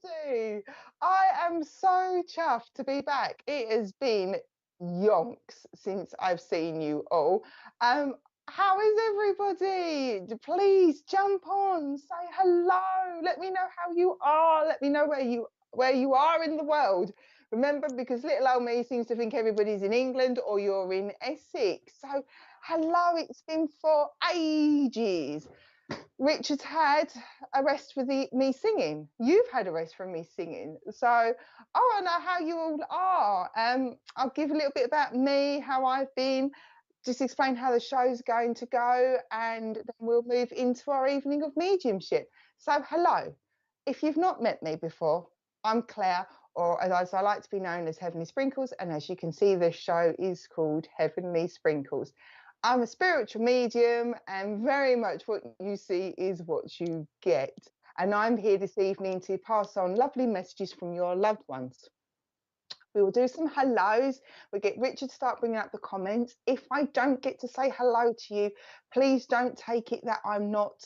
everybody. I am so chuffed to be back. It has been yonks since I've seen you all. Um, how is everybody? Please jump on, say hello. Let me know how you are. Let me know where you are in the world. Remember, because little old me seems to think everybody's in England or you're in Essex. So hello, it's been for ages. Richard's had a rest for me singing. You've had a rest from me singing. So, oh, I know how you all are. I'll give a little bit about me, how I've been, just explain how the show's going to go, and then we'll move into our evening of mediumship. So, hello. If you've not met me before, I'm Claire, or as I like to be known as Heavenly Sprinkles, and as you can see, this show is called Heavenly Sprinkles. I'm a spiritual medium, and very much what you see is what you get. And I'm here this evening to pass on lovely messages from your loved ones. We will do some hellos. We'll get Richard to start bringing up the comments. If I don't get to say hello to you, please don't take it that I'm not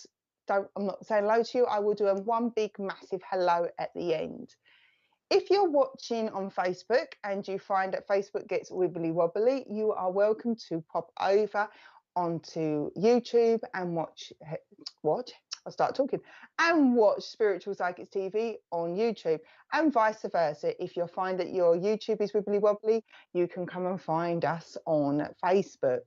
saying hello to you. I will do one big massive hello at the end. If you're watching on Facebook and you find that Facebook gets wibbly wobbly, you are welcome to pop over onto YouTube and watch Spiritual Psychics TV on YouTube, and vice versa. If you find that your YouTube is wibbly wobbly, you can come and find us on Facebook.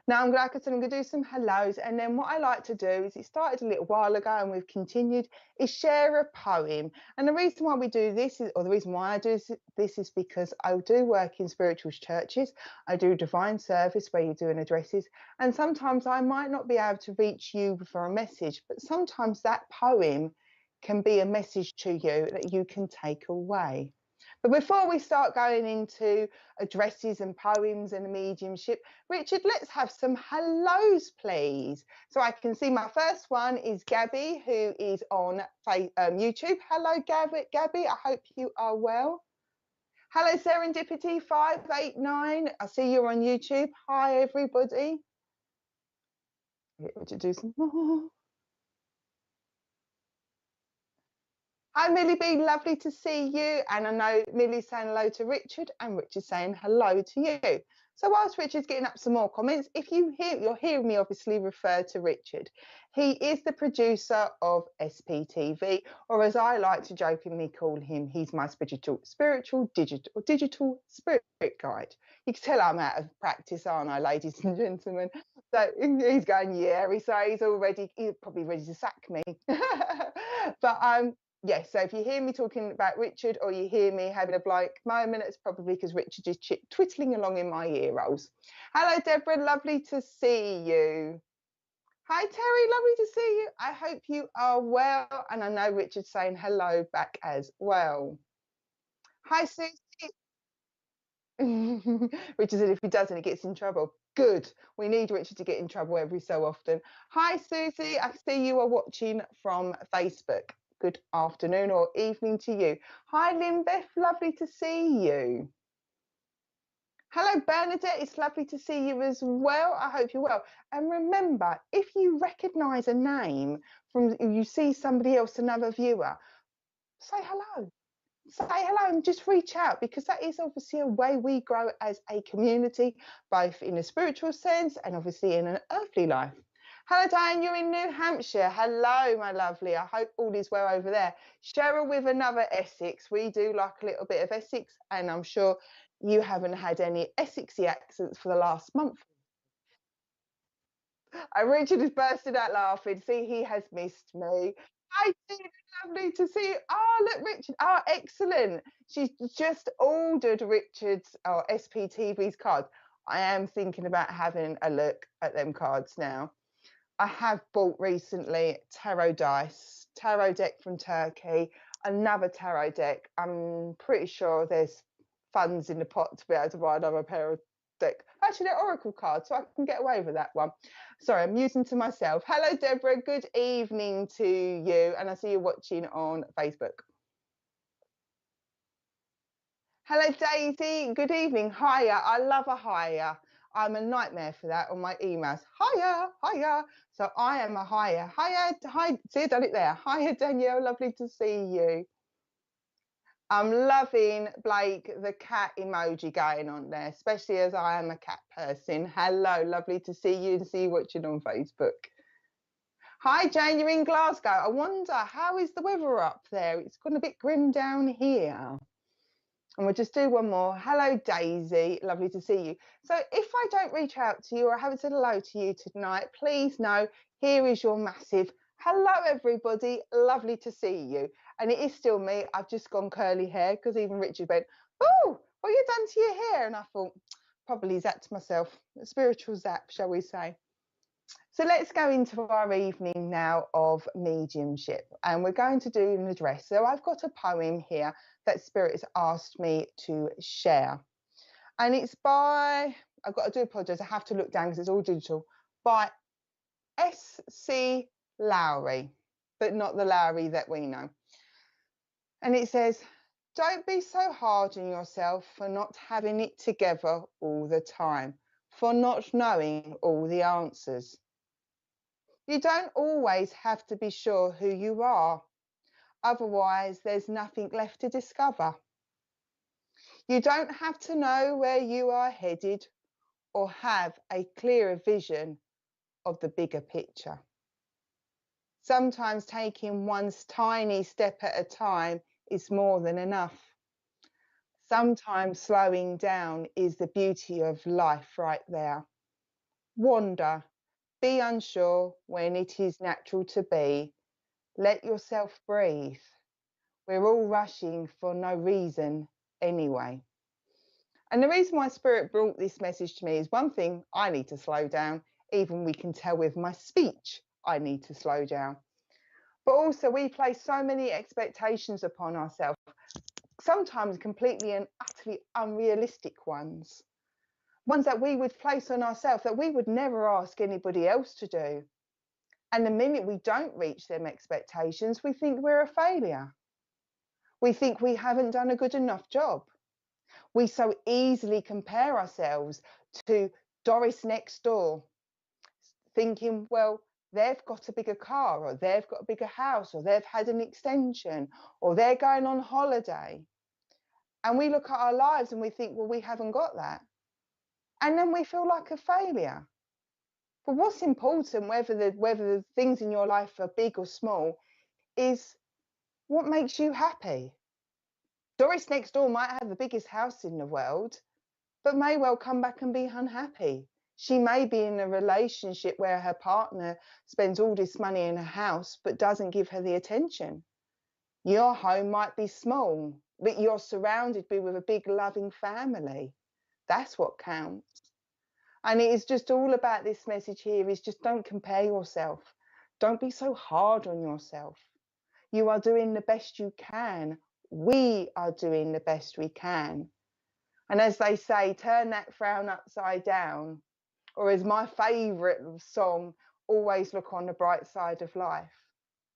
Now, like I said, I'm going to do some hellos, and then what I like to do is, it started a little while ago and we've continued, is share a poem. And the reason why we do this is, or the reason why I do this is because I do work in spiritual churches. I do divine service where you're doing addresses, and sometimes I might not be able to reach you for a message, but sometimes that poem can be a message to you that you can take away. But before we start going into addresses and poems and mediumship, Richard, let's have some hellos, please. So I can see my first one is Gabby, who is on YouTube. Hello, Gabby. I hope you are well. Hello, Serendipity 589. I see you're on YouTube. Hi, everybody. Get Richard to do some more. Hi, Millie B, lovely to see you. And I know Millie's saying hello to Richard, and Richard's saying hello to you. So whilst Richard's getting up some more comments, if you're hearing me obviously refer to Richard. He is the producer of SPTV, or as I like to jokingly call him, he's my spiritual digital spirit guide. You can tell I'm out of practice, aren't I, ladies and gentlemen? So he's going, yeah, he's probably ready to sack me. But yes, so if you hear me talking about Richard, or you hear me having a blank moment, it's probably because Richard is twittling along in my ear rolls. Hello, Deborah, lovely to see you. Hi, Terry, lovely to see you. I hope you are well, and I know Richard's saying hello back as well. Hi, Susie. Richard said if he doesn't, he gets in trouble. Good. We need Richard to get in trouble every so often. Hi, Susie. I see you are watching from Facebook. Good afternoon or evening to you. Hi, Lynn-Beth, lovely to see you. Hello, Bernadette, it's lovely to see you as well. I hope you're well. And remember, if you recognise a name from, you see somebody else, another viewer, say hello. Say hello and just reach out, because that is obviously a way we grow as a community, both in a spiritual sense and obviously in an earthly life. Hello, Diane, you're in New Hampshire. Hello, my lovely. I hope all is well over there. Cheryl with another Essex. We do like a little bit of Essex, and I'm sure you haven't had any Essexy accents for the last month. Richard is bursting out laughing. See, he has missed me. Hi, Tina, lovely to see you. Oh, look, Richard. Oh, excellent. She's just ordered Richard's SPTV's card. I am thinking about having a look at them cards now. I have bought recently tarot deck from Turkey, another tarot deck. I'm pretty sure there's funds in the pot to be able to buy another pair of deck. Actually, they're oracle cards, so I can get away with that one. Sorry, I'm using to myself. Hello, Deborah. Good evening to you, and I see you watching on Facebook. Hello, Daisy. Good evening. Hiya. I love a hiya. I'm a nightmare for that on my emails. Hiya, hiya. So I am a hiya. Hiya, hi. See, I done it there. Hiya, Danielle. Lovely to see you. I'm loving, Blake, the cat emoji going on there, especially as I am a cat person. Hello, lovely to see you and see you watching on Facebook. Hi, Jane, you're in Glasgow. I wonder, how is the weather up there? It's gone a bit grim down here. And we'll just do one more. Hello, Daisy. Lovely to see you. So if I don't reach out to you or I haven't said hello to you tonight, please know here is your massive hello, everybody. Lovely to see you. And it is still me. I've just gone curly hair because even Richard went, oh, what have you done to your hair? And I thought, probably zapped myself. A spiritual zap, shall we say. So let's go into our evening now of mediumship, and we're going to do an address. So I've got a poem here that Spirit has asked me to share, and it's by, I've got to do apologise, I have to look down because it's all digital, by S.C. Lowry, but not the Lowry that we know. And it says, don't be so hard on yourself for not having it together all the time, for not knowing all the answers. You don't always have to be sure who you are. Otherwise, there's nothing left to discover. You don't have to know where you are headed or have a clearer vision of the bigger picture. Sometimes taking one's tiny step at a time is more than enough. Sometimes slowing down is the beauty of life right there. Wander, be unsure when it is natural to be. Let yourself breathe. We're all rushing for no reason anyway. And the reason why Spirit brought this message to me is, one thing, I need to slow down. Even we can tell with my speech, I need to slow down. But also we place so many expectations upon ourselves, sometimes completely and utterly unrealistic ones that we would place on ourselves that we would never ask anybody else to do. And the minute we don't reach them expectations, we think we're a failure. We think we haven't done a good enough job. We so easily compare ourselves to Doris next door, thinking, well, they've got a bigger car, or they've got a bigger house, or they've had an extension, or they're going on holiday. And we look at our lives and we think, well, we haven't got that. And then we feel like a failure. But what's important, whether the things in your life are big or small, is what makes you happy. Doris next door might have the biggest house in the world, but may well come back and be unhappy. She may be in a relationship where her partner spends all this money in a house, but doesn't give her the attention. Your home might be small, but you're surrounded with a big loving family. That's what counts. And it is just all about this message here is just don't compare yourself. Don't be so hard on yourself. You are doing the best you can. We are doing the best we can. And as they say, turn that frown upside down. Or as my favourite song, always look on the bright side of life.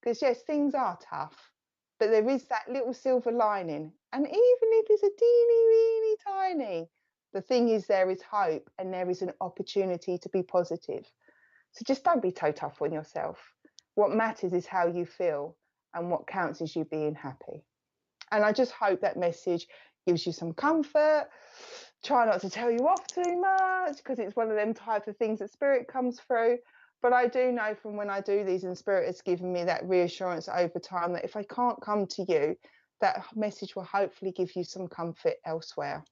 Because yes, things are tough, but there is that little silver lining. And even if it's a teeny, weeny, tiny, the thing is there is hope and there is an opportunity to be positive. So just don't be so tough on yourself. What matters is how you feel, and what counts is you being happy. And I just hope that message gives you some comfort. Try not to tell you off too much, because it's one of them type of things that Spirit comes through. But I do know from when I do these, and Spirit has given me that reassurance over time, that if I can't come to you, that message will hopefully give you some comfort elsewhere.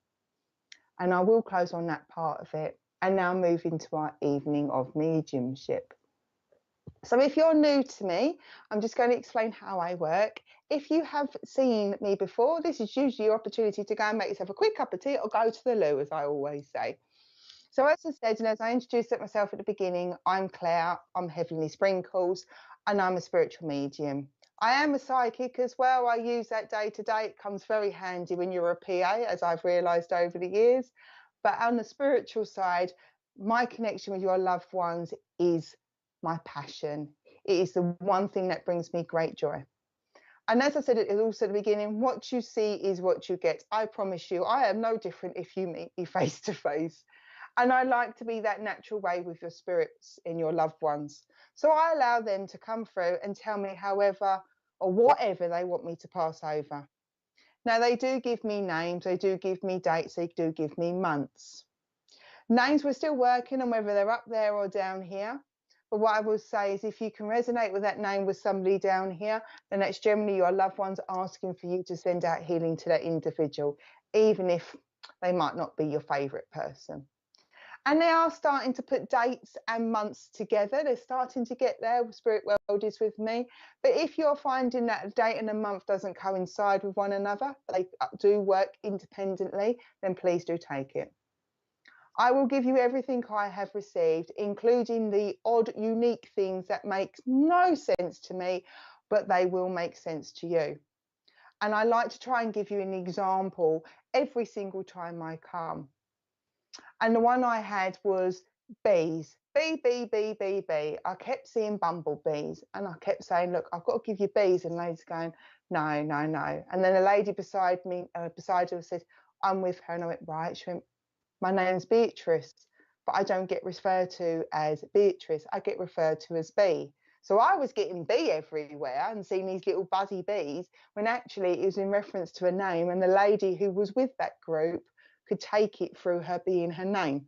And I will close on that part of it and now move into our evening of mediumship. So if you're new to me, I'm just going to explain how I work. If you have seen me before, this is usually your opportunity to go and make yourself a quick cup of tea or go to the loo, as I always say. So as I said, and as I introduced myself at the beginning, I'm Claire, I'm Heavenly Sprinkles, and I'm a spiritual medium. I am a psychic as well. I use that day to day. It comes very handy when you're a PA, as I've realised over the years. But on the spiritual side, my connection with your loved ones is my passion. It is the one thing that brings me great joy. And as I said also at the beginning, what you see is what you get. I promise you, I am no different if you meet me face to face. And I like to be that natural way with your spirits and your loved ones. So I allow them to come through and tell me however or whatever they want me to pass over. Now, they do give me names, they do give me dates, they do give me months. Names we're still working on whether they're up there or down here. But what I will say is if you can resonate with that name with somebody down here, then that's generally your loved ones asking for you to send out healing to that individual, even if they might not be your favourite person. And they are starting to put dates and months together. They're starting to get there. Spirit World is with me. But if you're finding that a date and a month doesn't coincide with one another, they do work independently, then please do take it. I will give you everything I have received, including the odd, unique things that makes no sense to me, but they will make sense to you. And I like to try and give you an example every single time I come. And the one I had was bees. Bee, bee, bee, bee, bee. I kept seeing bumblebees and I kept saying, look, I've got to give you bees. And the lady's going, no, no, no. And then a lady beside her said, I'm with her. And I went, right. She went, my name's Beatrice, but I don't get referred to as Beatrice. I get referred to as Bee. So I was getting bee everywhere and seeing these little buzzy bees when actually it was in reference to a name, and the lady who was with that group could take it through her being her name.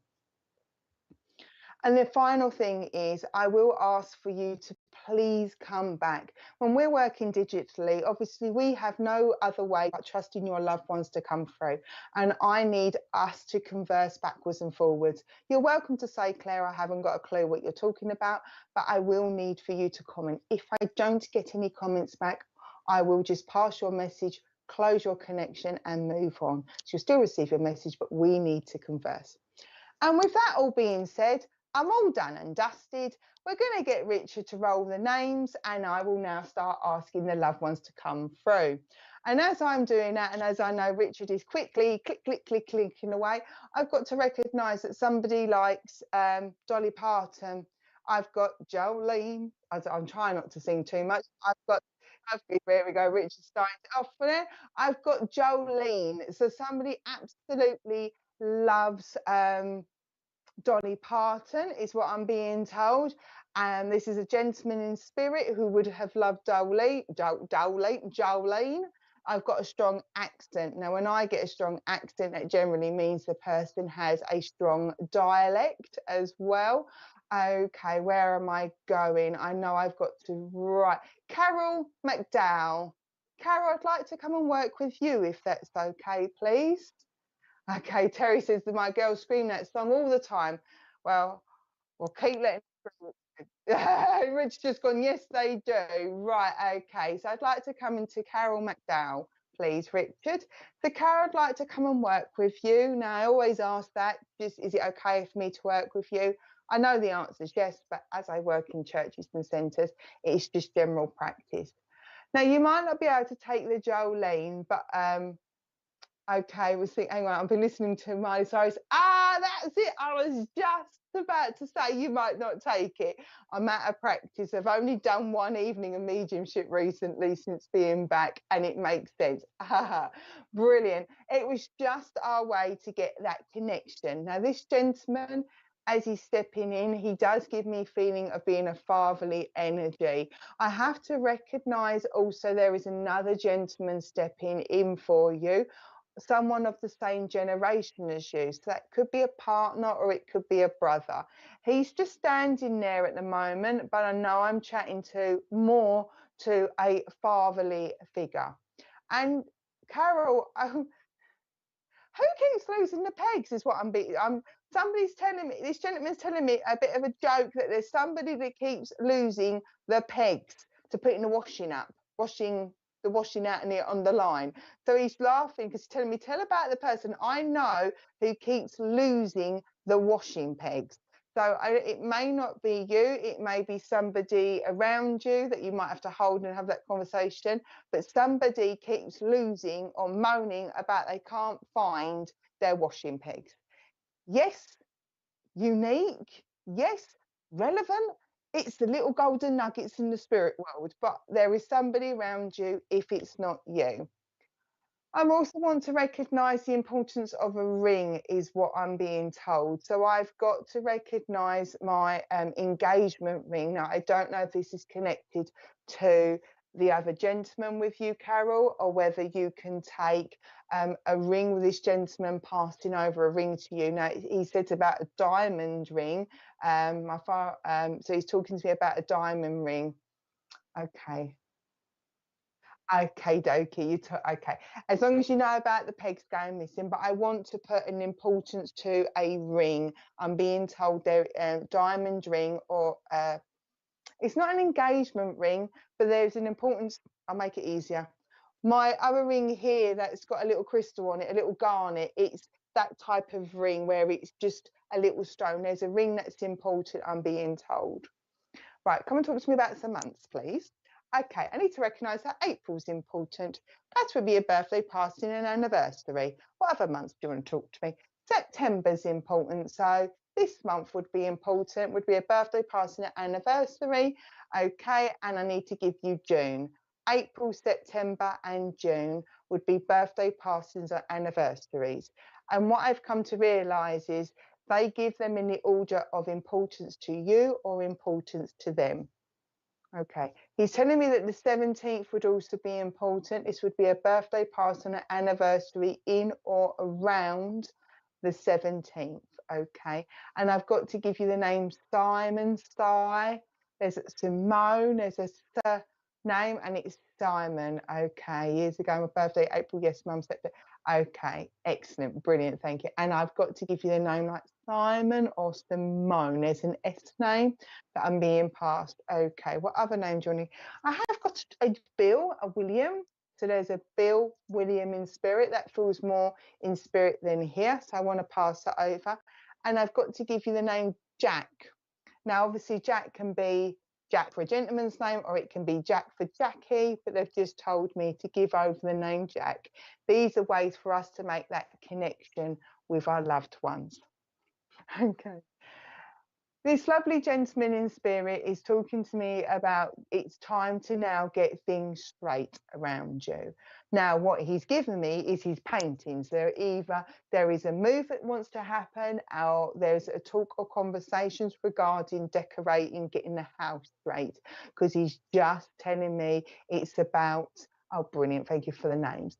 And the final thing is, I will ask for you to please come back. When we're working digitally, obviously we have no other way but trusting your loved ones to come through. And I need us to converse backwards and forwards. You're welcome to say, Claire, I haven't got a clue what you're talking about, but I will need for you to comment. If I don't get any comments back, I will just pass your message, close your connection and move on. So you'll still receive your message, but we need to converse. And with that all being said, I'm all done and dusted. We're going to get Richard to roll the names, and I will now start asking the loved ones to come through. And as I'm doing that, and as I know Richard is quickly clicking away, I've got to recognise that somebody likes Dolly Parton. I've got Jolene. I'm trying not to sing too much. There we go, Richard's starting off for there. I've got Jolene. So somebody absolutely loves Dolly Parton is what I'm being told. And this is a gentleman in spirit who would have loved Jolene. I've got a strong accent. Now, when I get a strong accent, it generally means the person has a strong dialect as well. Okay, where am I going? I know I've got to write. Carol McDowell. Carol, I'd like to come and work with you if that's okay, please. Okay, Terry says that my girls scream that song all the time. Well, we'll keep letting Rich just gone, yes, they do. Right, okay. So I'd like to come into Carol McDowell, please, Richard. So Carol, I'd like to come and work with you. Now, I always ask that, just is it okay for me to work with you? I know the answer is yes, but as I work in churches and centres, it's just general practice. Now, you might not be able to take the Jolene, but okay, we'll see. Hang on, I've been listening to Miley Cyrus. Ah, that's it. I was just about to say you might not take it. I'm out of practice. I've only done one evening of mediumship recently since being back, and it makes sense. Brilliant. It was just our way to get that connection. Now, this gentleman, as he's stepping in, he does give me a feeling of being a fatherly energy. I have to recognise also there is another gentleman stepping in for you, someone of the same generation as you. So that could be a partner or it could be a brother. He's just standing there at the moment, but I know I'm chatting to more to a fatherly figure. And Carol, who keeps losing the pegs is what somebody's telling me, this gentleman's telling me a bit of a joke that there's somebody that keeps losing the pegs to put in the washing out and it on the line. So he's laughing because he's telling me, tell about the person I know who keeps losing the washing pegs. So it may not be you, it may be somebody around you that you might have to hold and have that conversation, but somebody keeps losing or moaning about they can't find their washing pegs. Yes, unique. Yes, relevant. It's the little golden nuggets in the spirit world, but there is somebody around you if it's not you. I also want to recognise the importance of a ring is what I'm being told. So I've got to recognise my engagement ring. Now, I don't know if this is connected to the other gentleman with you, Carol, or whether you can take a ring with this gentleman passing over a ring to you. Now, he said about a diamond ring. So he's talking to me about a diamond ring. Okay. Okay, dokie. Okay. As long as you know about the pegs going missing, but I want to put an importance to a ring. I'm being told there diamond ring or it's not an engagement ring, but there's an importance. I'll make it easier. My other ring here that's got a little crystal on it, a little garnet, it's that type of ring where it's just a little stone. There's a ring that's important, I'm being told. Right, come and talk to me about some months, please. Okay, I need to recognise that April's important. That would be a birthday, passing, and anniversary. What other months do you want to talk to me? September's important, so this month would be important, would be a birthday, passing, and anniversary. Okay, and I need to give you June. April, September, and June would be birthday, passings, and anniversaries. And what I've come to realise is they give them in the order of importance to you or importance to them. Okay, he's telling me that the 17th would also be important. This would be a birthday, passing, an anniversary in or around the 17th. Okay, and I've got to give you the names Simon, Si, there's Simone, there's a name, and it's Simon. Okay, years ago, my birthday, April, yes, mum, September. Okay, excellent, brilliant, thank you. And I've got to give you the name like Simon or Simone. There's an S name that I'm being passed. Okay, what other name do you want? I have got a Bill, a William. So there's a Bill, William in spirit. That feels more in spirit than here. So I want to pass that over. And I've got to give you the name Jack. Now, obviously, Jack can be Jack for a gentleman's name, or it can be Jack for Jackie, but they've just told me to give over the name Jack. These are ways for us to make that connection with our loved ones. Okay. This lovely gentleman in spirit is talking to me about it's time to now get things straight around you. Now, what he's given me is his paintings. There is a move that wants to happen, or there's a talk or conversations regarding decorating, getting the house straight, because he's just telling me it's about, oh, brilliant, thank you for the names.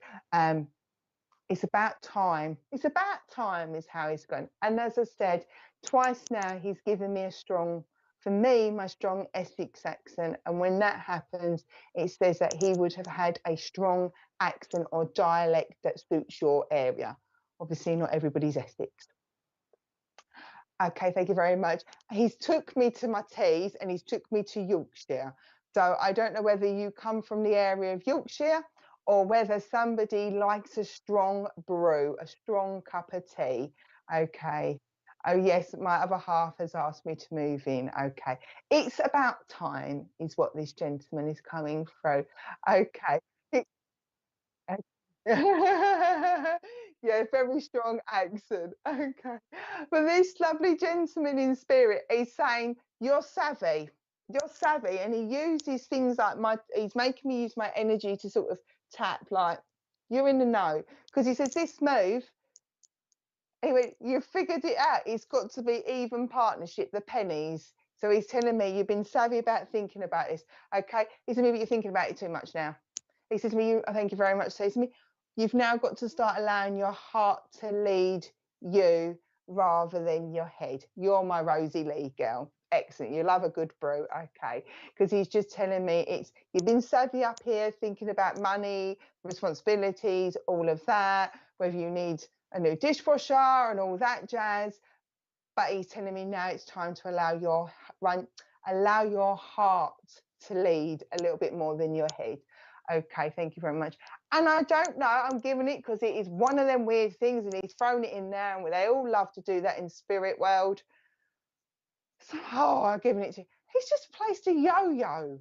It's about time. It's about time is how he's going. And as I said, twice now he's given me for me, my strong Essex accent. And when that happens, it says that he would have had a strong accent or dialect that suits your area. Obviously, not everybody's Essex. Okay, thank you very much. He's took me to my teas and he's took me to Yorkshire. So I don't know whether you come from the area of Yorkshire or whether somebody likes a strong brew, a strong cup of tea. Okay. Oh, yes, my other half has asked me to move in. Okay. It's about time, is what this gentleman is coming through. Okay. Yeah, very strong accent. Okay. But this lovely gentleman in spirit is saying, you're savvy. You're savvy. And he uses things like he's making me use my energy to sort of tap, like, you're in the know. Because he says, this move, anyway, you figured it out. It's got to be even partnership, the pennies. So he's telling me you've been savvy about thinking about this. Okay. He said, maybe you're thinking about it too much now. He says to me, thank you very much. Says to me, you've now got to start allowing your heart to lead you rather than your head. You're my Rosie Lee girl. Excellent. You love a good brew. Okay. Because he's just telling me you've been savvy up here thinking about money, responsibilities, all of that, whether you need a new dishwasher and all that jazz. But he's telling me now it's time to allow your heart to lead a little bit more than your head. Okay, thank you very much. And I don't know, I'm giving it because it is one of them weird things and he's thrown it in there and they all love to do that in spirit world. So, I'm giving it to you. He's just placed a yo-yo.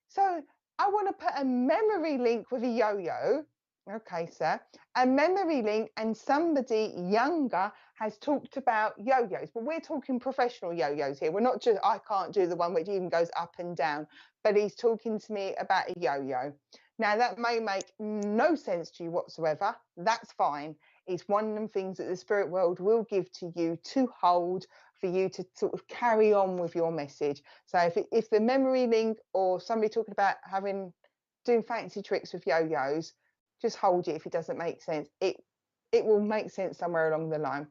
So I want to put a memory link with a yo-yo. Okay, sir. A memory link, and somebody younger has talked about yo-yos, but we're talking professional yo-yos here. We're not just, I can't do the one which even goes up and down, but he's talking to me about a yo-yo. Now, that may make no sense to you whatsoever. That's fine. It's one of them things that the spirit world will give to you to hold for you to sort of carry on with your message. So if the memory link or somebody talking about having doing fancy tricks with yo-yos, just hold it if it doesn't make sense. It will make sense somewhere along the line.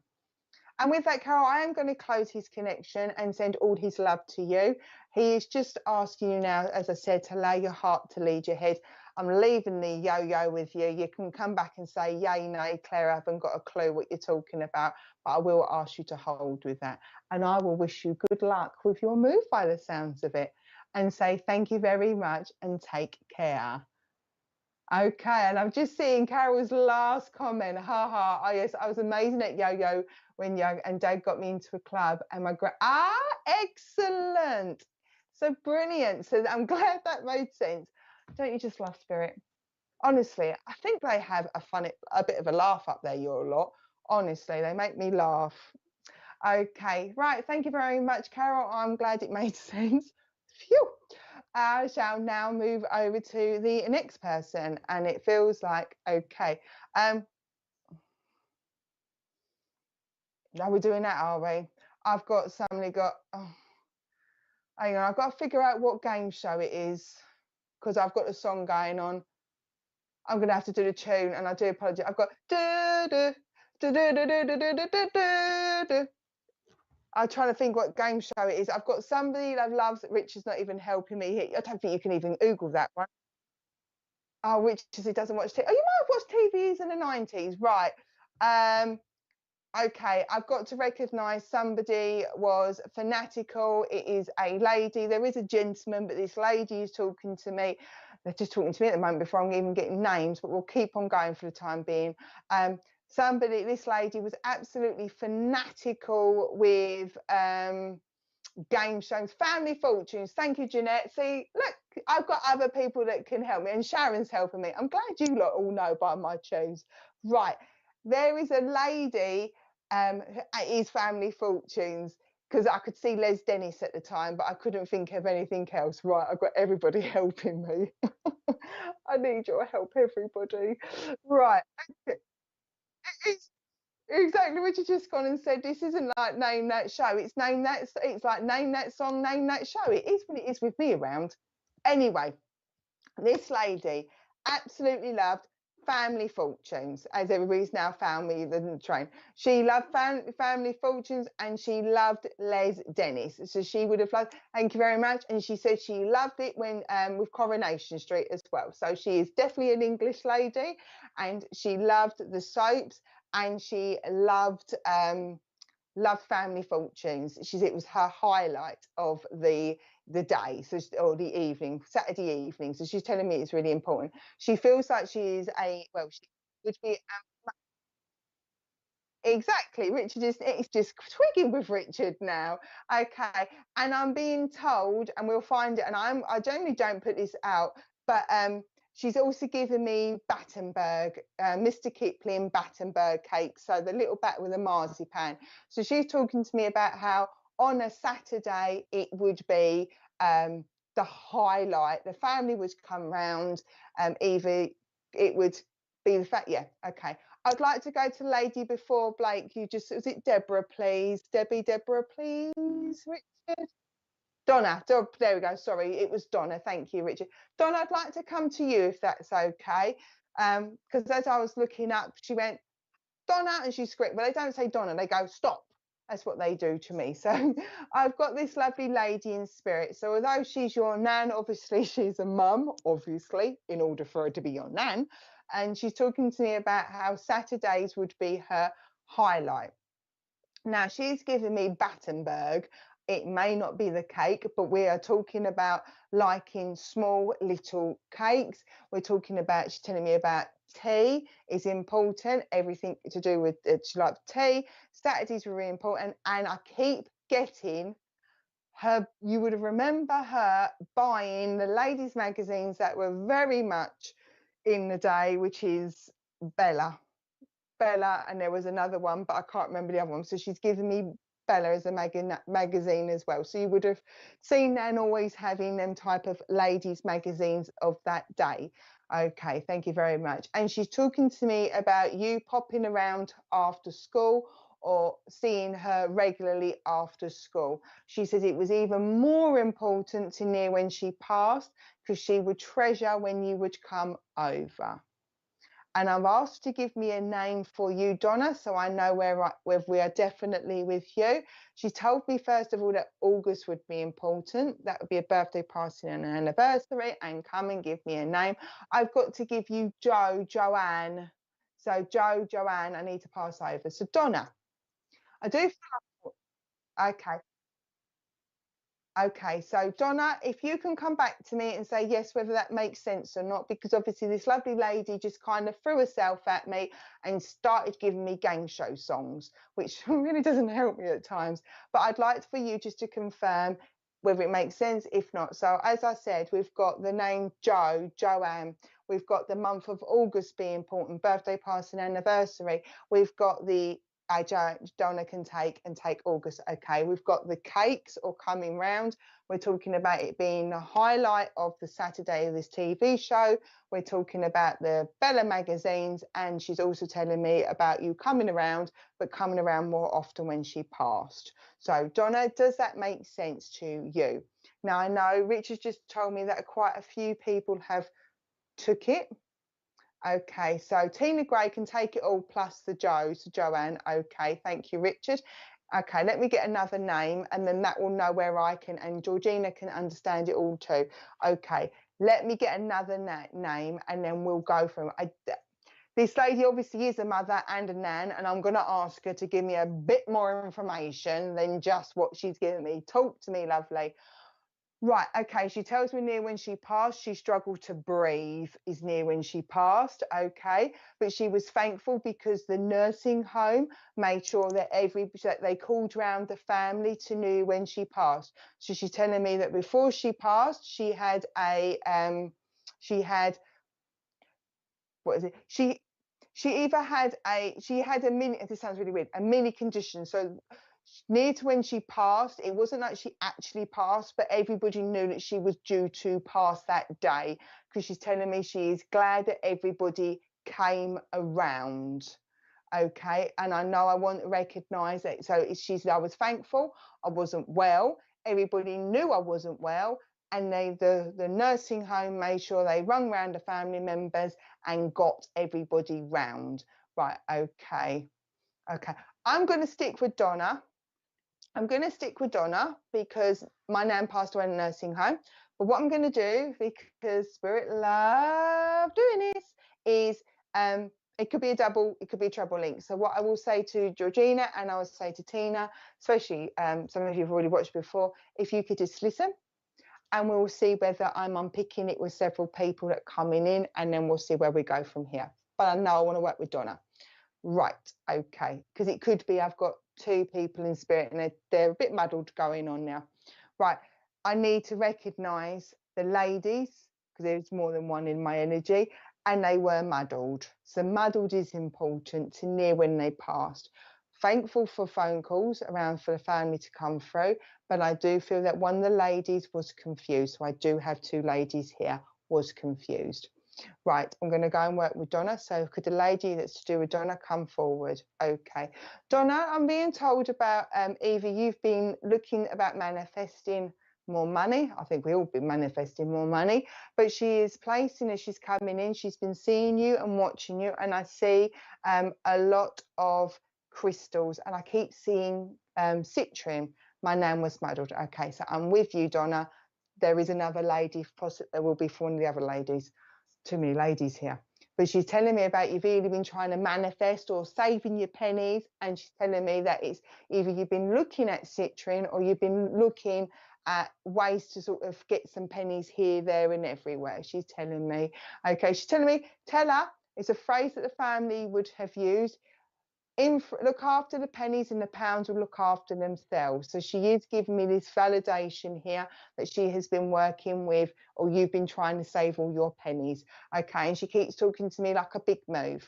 And with that, Carol, I am going to close his connection and send all his love to you. He is just asking you now, as I said, to allow your heart to lead your head. I'm leaving the yo-yo with you. You can come back and say, yay, nay, Claire, I haven't got a clue what you're talking about, but I will ask you to hold with that. And I will wish you good luck with your move by the sounds of it, and say thank you very much and take care. Okay, and I'm just seeing Carol's last comment. Ha ha. Oh yes, I was amazing at yo-yo when young, and Dad got me into a club, and my excellent. So brilliant. So I'm glad that made sense. Don't you just love Spirit? Honestly, I think they have a bit of a laugh up there, your lot. Honestly, they make me laugh. Okay, right. Thank you very much, Carol. I'm glad it made sense. Phew. I shall now move over to the next person, and it feels like okay. Now we're doing that, are we? I've got somebody got. Oh, hang on, I've got to figure out what game show it is because I've got the song going on. I'm gonna have to do the tune, and I do apologize. I've got I'm trying to think what game show it is. I've got somebody that loves. Richard's not even helping me. I don't think you can even Google that one. Oh, Richard, he doesn't watch TV. Oh, you might have watched TVs in the 90s, right? Okay, I've got to recognise somebody was fanatical. It is a lady. There is a gentleman, but this lady is talking to me. They're just talking to me at the moment before I'm even getting names, but we'll keep on going for the time being. This lady was absolutely fanatical with game shows, family fortunes. Thank you, Jeanette. See, look, I've got other people that can help me, and Sharon's helping me. I'm glad you lot all know by my tunes. Right, there is a lady, it is family fortunes, because I could see Les Dennis at the time, but I couldn't think of anything else. Right, I've got everybody helping me. I need your help, everybody. Right, it's exactly, Richard just gone and said this isn't like name that show. It's like name that song, name that show. It is when it is with me around. Anyway, this lady absolutely loved family fortunes, as everybody's now found me the train. She loved family fortunes, and she loved Les Dennis. So she would have loved, thank you very much. And she said she loved it when with Coronation Street as well. So she is definitely an English lady, and she loved the soaps, and she loved family fortunes. She said it was her highlight of the day, so or the evening, Saturday evening. So she's telling me it's really important. She feels like she is she would be exactly. Richard is, it's just twigging with Richard now. Okay, and I'm being told, and we'll find it. And I generally don't put this out, but she's also given me Battenberg, Mr. Kipling Battenberg cake. So the little bat with a marzipan. So she's talking to me about how on a Saturday it would be the highlight. The family would come round, either it would be the fact, yeah, okay. I'd like to go to lady before Blake. Was it Deborah, please? Deborah, please, Richard? Donna, there we go. Sorry, it was Donna. Thank you, Richard. Donna, I'd like to come to you if that's okay. Because as I was looking up, she went, Donna, and she screamed. Well, they don't say Donna, they go, stop. That's what they do to me. So I've got this lovely lady in spirit. So although she's your nan, obviously she's a mum, obviously, in order for her to be your nan. And she's talking to me about how Saturdays would be her highlight. Now, she's given me Battenberg. It may not be the cake, but we are talking about liking small little cakes. We're talking about, she's telling me about tea is important, everything to do with, she likes tea. Saturdays were really important, and I keep getting her, you would remember her buying the ladies' magazines that were very much in the day, which is Bella, and there was another one, but I can't remember the other one. So she's given me Bella as a magazine as well. So you would have seen Nan always having them type of ladies' magazines of that day. Okay, thank you very much. And she's talking to me about you popping around after school or seeing her regularly after school. She says it was even more important to Nia when she passed. because she would treasure when you would come over. And I've asked to give me a name for you, Donna, so I know whether we are definitely with you. She told me, first of all, that August would be important. That would be a birthday party and an anniversary, and come and give me a name. I've got to give you Joanne. So Joanne, I need to pass over. So Donna, I do feel, okay. Okay, so Donna, if you can come back to me and say yes, whether that makes sense or not, because obviously this lovely lady just kind of threw herself at me and started giving me game show songs, which really doesn't help me at times. But I'd like for you just to confirm whether it makes sense, if not. So as I said, we've got the name Joanne. We've got the month of August being important, birthday, party, and anniversary. We've got the Donna can take August. Okay, we've got the cakes or coming round. We're talking about it being the highlight of the Saturday of this TV show. We're talking about the Bella magazines, and she's also telling me about you coming around, but coming around more often when she passed. So Donna, does that make sense to you? Now I know Richard just told me that quite a few people have took it. Okay, so Tina Gray can take it all plus the Joanne. Okay, thank you, Richard. Okay, let me get another name, and then that will know where I can, and Georgina can understand it all too. Okay, let me get another name, and then we'll go from this lady obviously is a mother and a nan, and I'm going to ask her to give me a bit more information than just what she's given me. Talk to me, lovely. Right, okay, she tells me near when she passed, she struggled to breathe is near when she passed, okay, but she was thankful because the nursing home made sure that that they called round the family to know when she passed. So she's telling me that before she passed, she had what is it? She either had a mini, this sounds really weird, a mini condition. So near to when she passed, it wasn't like she actually passed, but everybody knew that she was due to pass that day, because she's telling me she is glad that everybody came around. Okay, and I know I want to recognize it. So she said, I was thankful, I wasn't well, everybody knew I wasn't well, and the nursing home made sure they rung round the family members and got everybody round. Right, okay. I'm going to stick with Donna. I'm going to stick with Donna because my nan passed away in a nursing home. But what I'm going to do, because Spirit love doing this, is it could be a double, it could be a treble link. So what I will say to Georgina, and I will say to Tina, especially some of you have already watched before, if you could just listen, and we'll see whether I'm unpicking it with several people that are coming in, and then we'll see where we go from here. But I know I want to work with Donna. Right, okay, because it could be I've got two people in spirit and they're a bit muddled going on now. Right, I need to recognise the ladies, because there's more than one in my energy, and they were muddled. So muddled is important to near when they passed. Thankful for phone calls around for the family to come through, but I do feel that one of the ladies was confused. So I do have two ladies here, was confused. Right, I'm going to go and work with Donna. So could the lady that's to do with Donna come forward? Okay. Donna, I'm being told about either you've been looking about manifesting more money. I think we all been manifesting more money, but she is placing as she's coming in. She's been seeing you and watching you, and I see a lot of crystals, and I keep seeing citrine. My nan was muddled. Okay, so I'm with you, Donna. There is another lady, possibly there will be for one of the other ladies. Too many ladies here, but she's telling me about you've either been trying to manifest or saving your pennies, and she's telling me that it's either you've been looking at citrine or you've been looking at ways to sort of get some pennies here, there, and everywhere. She's telling me. Okay, she's telling me, tell her, it's a phrase that the family would have used. Look after the pennies and the pounds will look after themselves. So she is giving me this validation here that she has been working with, or you've been trying to save all your pennies. Okay, and she keeps talking to me like a big move.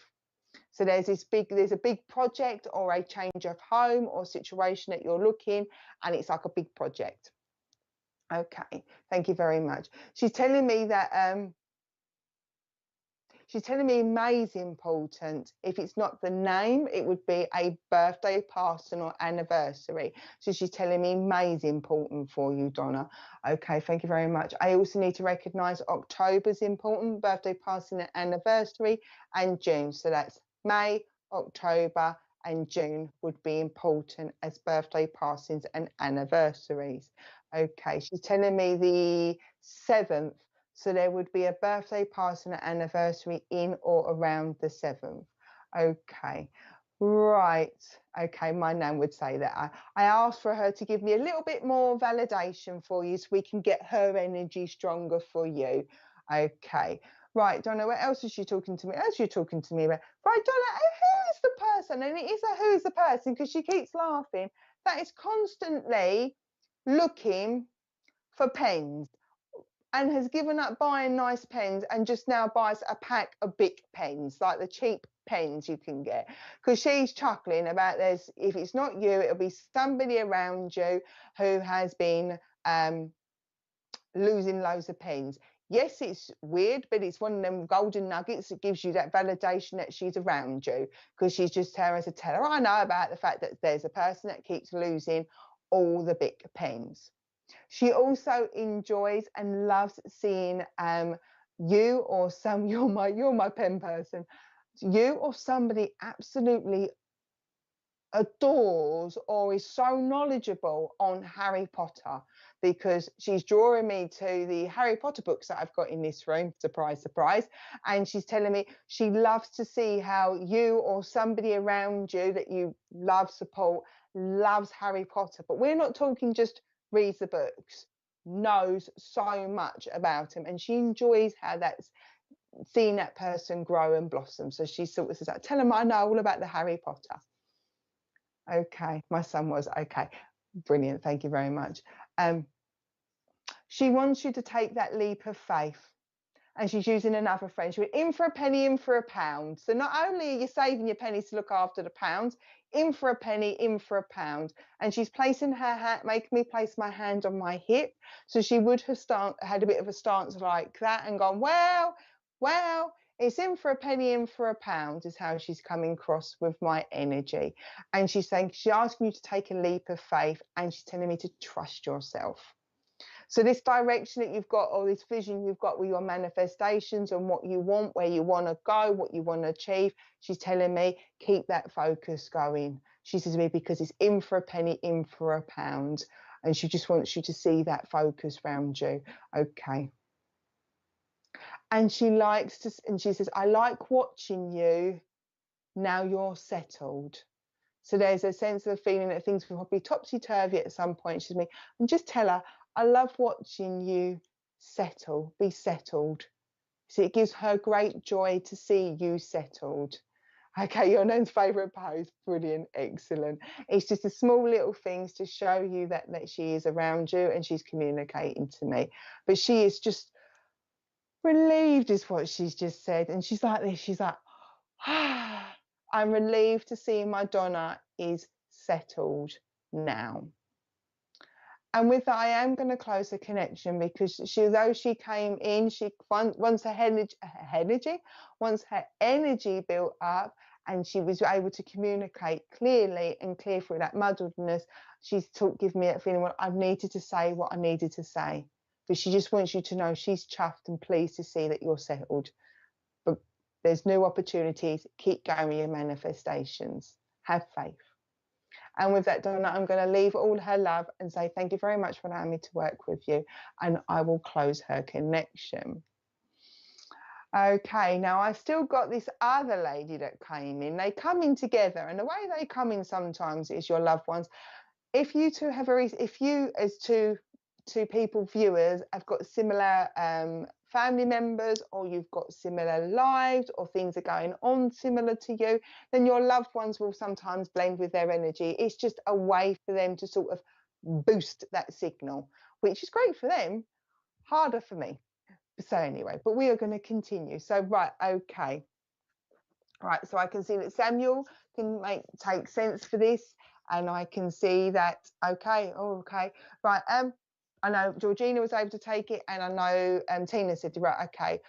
So there's a big project or a change of home or situation that you're looking, and it's like a big project. Okay, thank you very much. She's telling me that She's telling me May's important. If it's not the name, it would be a birthday, passing, or anniversary. So she's telling me May's important for you, Donna. Okay, thank you very much. I also need to recognise October's important, birthday, passing, and anniversary, and June. So that's May, October, and June would be important as birthday, passings, and anniversaries. Okay, she's telling me the 7th. So there would be a birthday, passing, and anniversary in or around the 7th. Okay, right. Okay, my nan would say that. I asked for her to give me a little bit more validation for you so we can get her energy stronger for you. Okay, right, Donna, what else is she talking to me? Else you're talking to me about? Right, Donna, who is the person? And it is a who is the person because she keeps laughing. That is constantly looking for pens and has given up buying nice pens and just now buys a pack of big pens, like the cheap pens you can get, because she's chuckling about this. If it's not you, it'll be somebody around you who has been losing loads of pens. Yes, it's weird, but it's one of them golden nuggets that gives you that validation that she's around you, because she's just telling us to tell her, I know about the fact that there's a person that keeps losing all the big pens. She also enjoys and loves seeing you or you're my pen person. You or somebody absolutely adores or is so knowledgeable on Harry Potter, because she's drawing me to the Harry Potter books that I've got in this room, surprise, surprise, and she's telling me she loves to see how you or somebody around you that you love, support, loves Harry Potter. But we're not talking just reads the books, knows so much about him, and she enjoys how that's seeing that person grow and blossom. So she sort of says, tell him I know all about the Harry Potter. Okay, my son was okay. Brilliant, thank you very much. She wants you to take that leap of faith, and she's using another phrase. She went in for a penny, in for a pound. So not only are you saving your pennies to look after the pounds, in for a penny, in for a pound. And she's placing her hand, making me place my hand on my hip. So she would have had a bit of a stance like that and gone, well, it's in for a penny, in for a pound, is how she's coming across with my energy. And she's saying, she's asking you to take a leap of faith, and she's telling me to trust yourself. So this direction that you've got, or this vision you've got with your manifestations and what you want, where you want to go, what you want to achieve, she's telling me, keep that focus going. She says to me, because it's in for a penny, in for a pound. And she just wants you to see that focus around you. Okay. And she likes to, and she says, I like watching you now you're settled. So there's a sense of a feeling that things will be topsy-turvy at some point. She's me, and just tell her, I love watching you settle, be settled. So it gives her great joy to see you settled. Okay, your nan's favourite pose, brilliant, excellent. It's just the small little things to show you that she is around you and she's communicating to me. But she is just relieved is what she's just said. And she's like this, she's like, ah, I'm relieved to see my Donna is settled now. And with that, I am going to close the connection, because though she came in, she once her energy built up, and she was able to communicate clearly and clear through that muddledness. She's given me that feeling, well, I've needed to say what I needed to say. But she just wants you to know she's chuffed and pleased to see that you're settled. But there's new opportunities. Keep going with your manifestations. Have faith. And with that, Donna, I'm going to leave all her love and say thank you very much for allowing me to work with you. And I will close her connection. Okay, now I've still got this other lady that came in. They come in together, and the way they come in sometimes is your loved ones. If you two have if you as two people, viewers, have got similar family members, or you've got similar lives, or things are going on similar to you, then your loved ones will sometimes blend with their energy. It's just a way for them to sort of boost that signal, which is great for them, harder for me. So anyway, but we are going to continue. So right, okay. Right, so I can see that Samuel can take sense for this, and I can see that, okay, right, I know Georgina was able to take it, and I know Tina said, right, okay.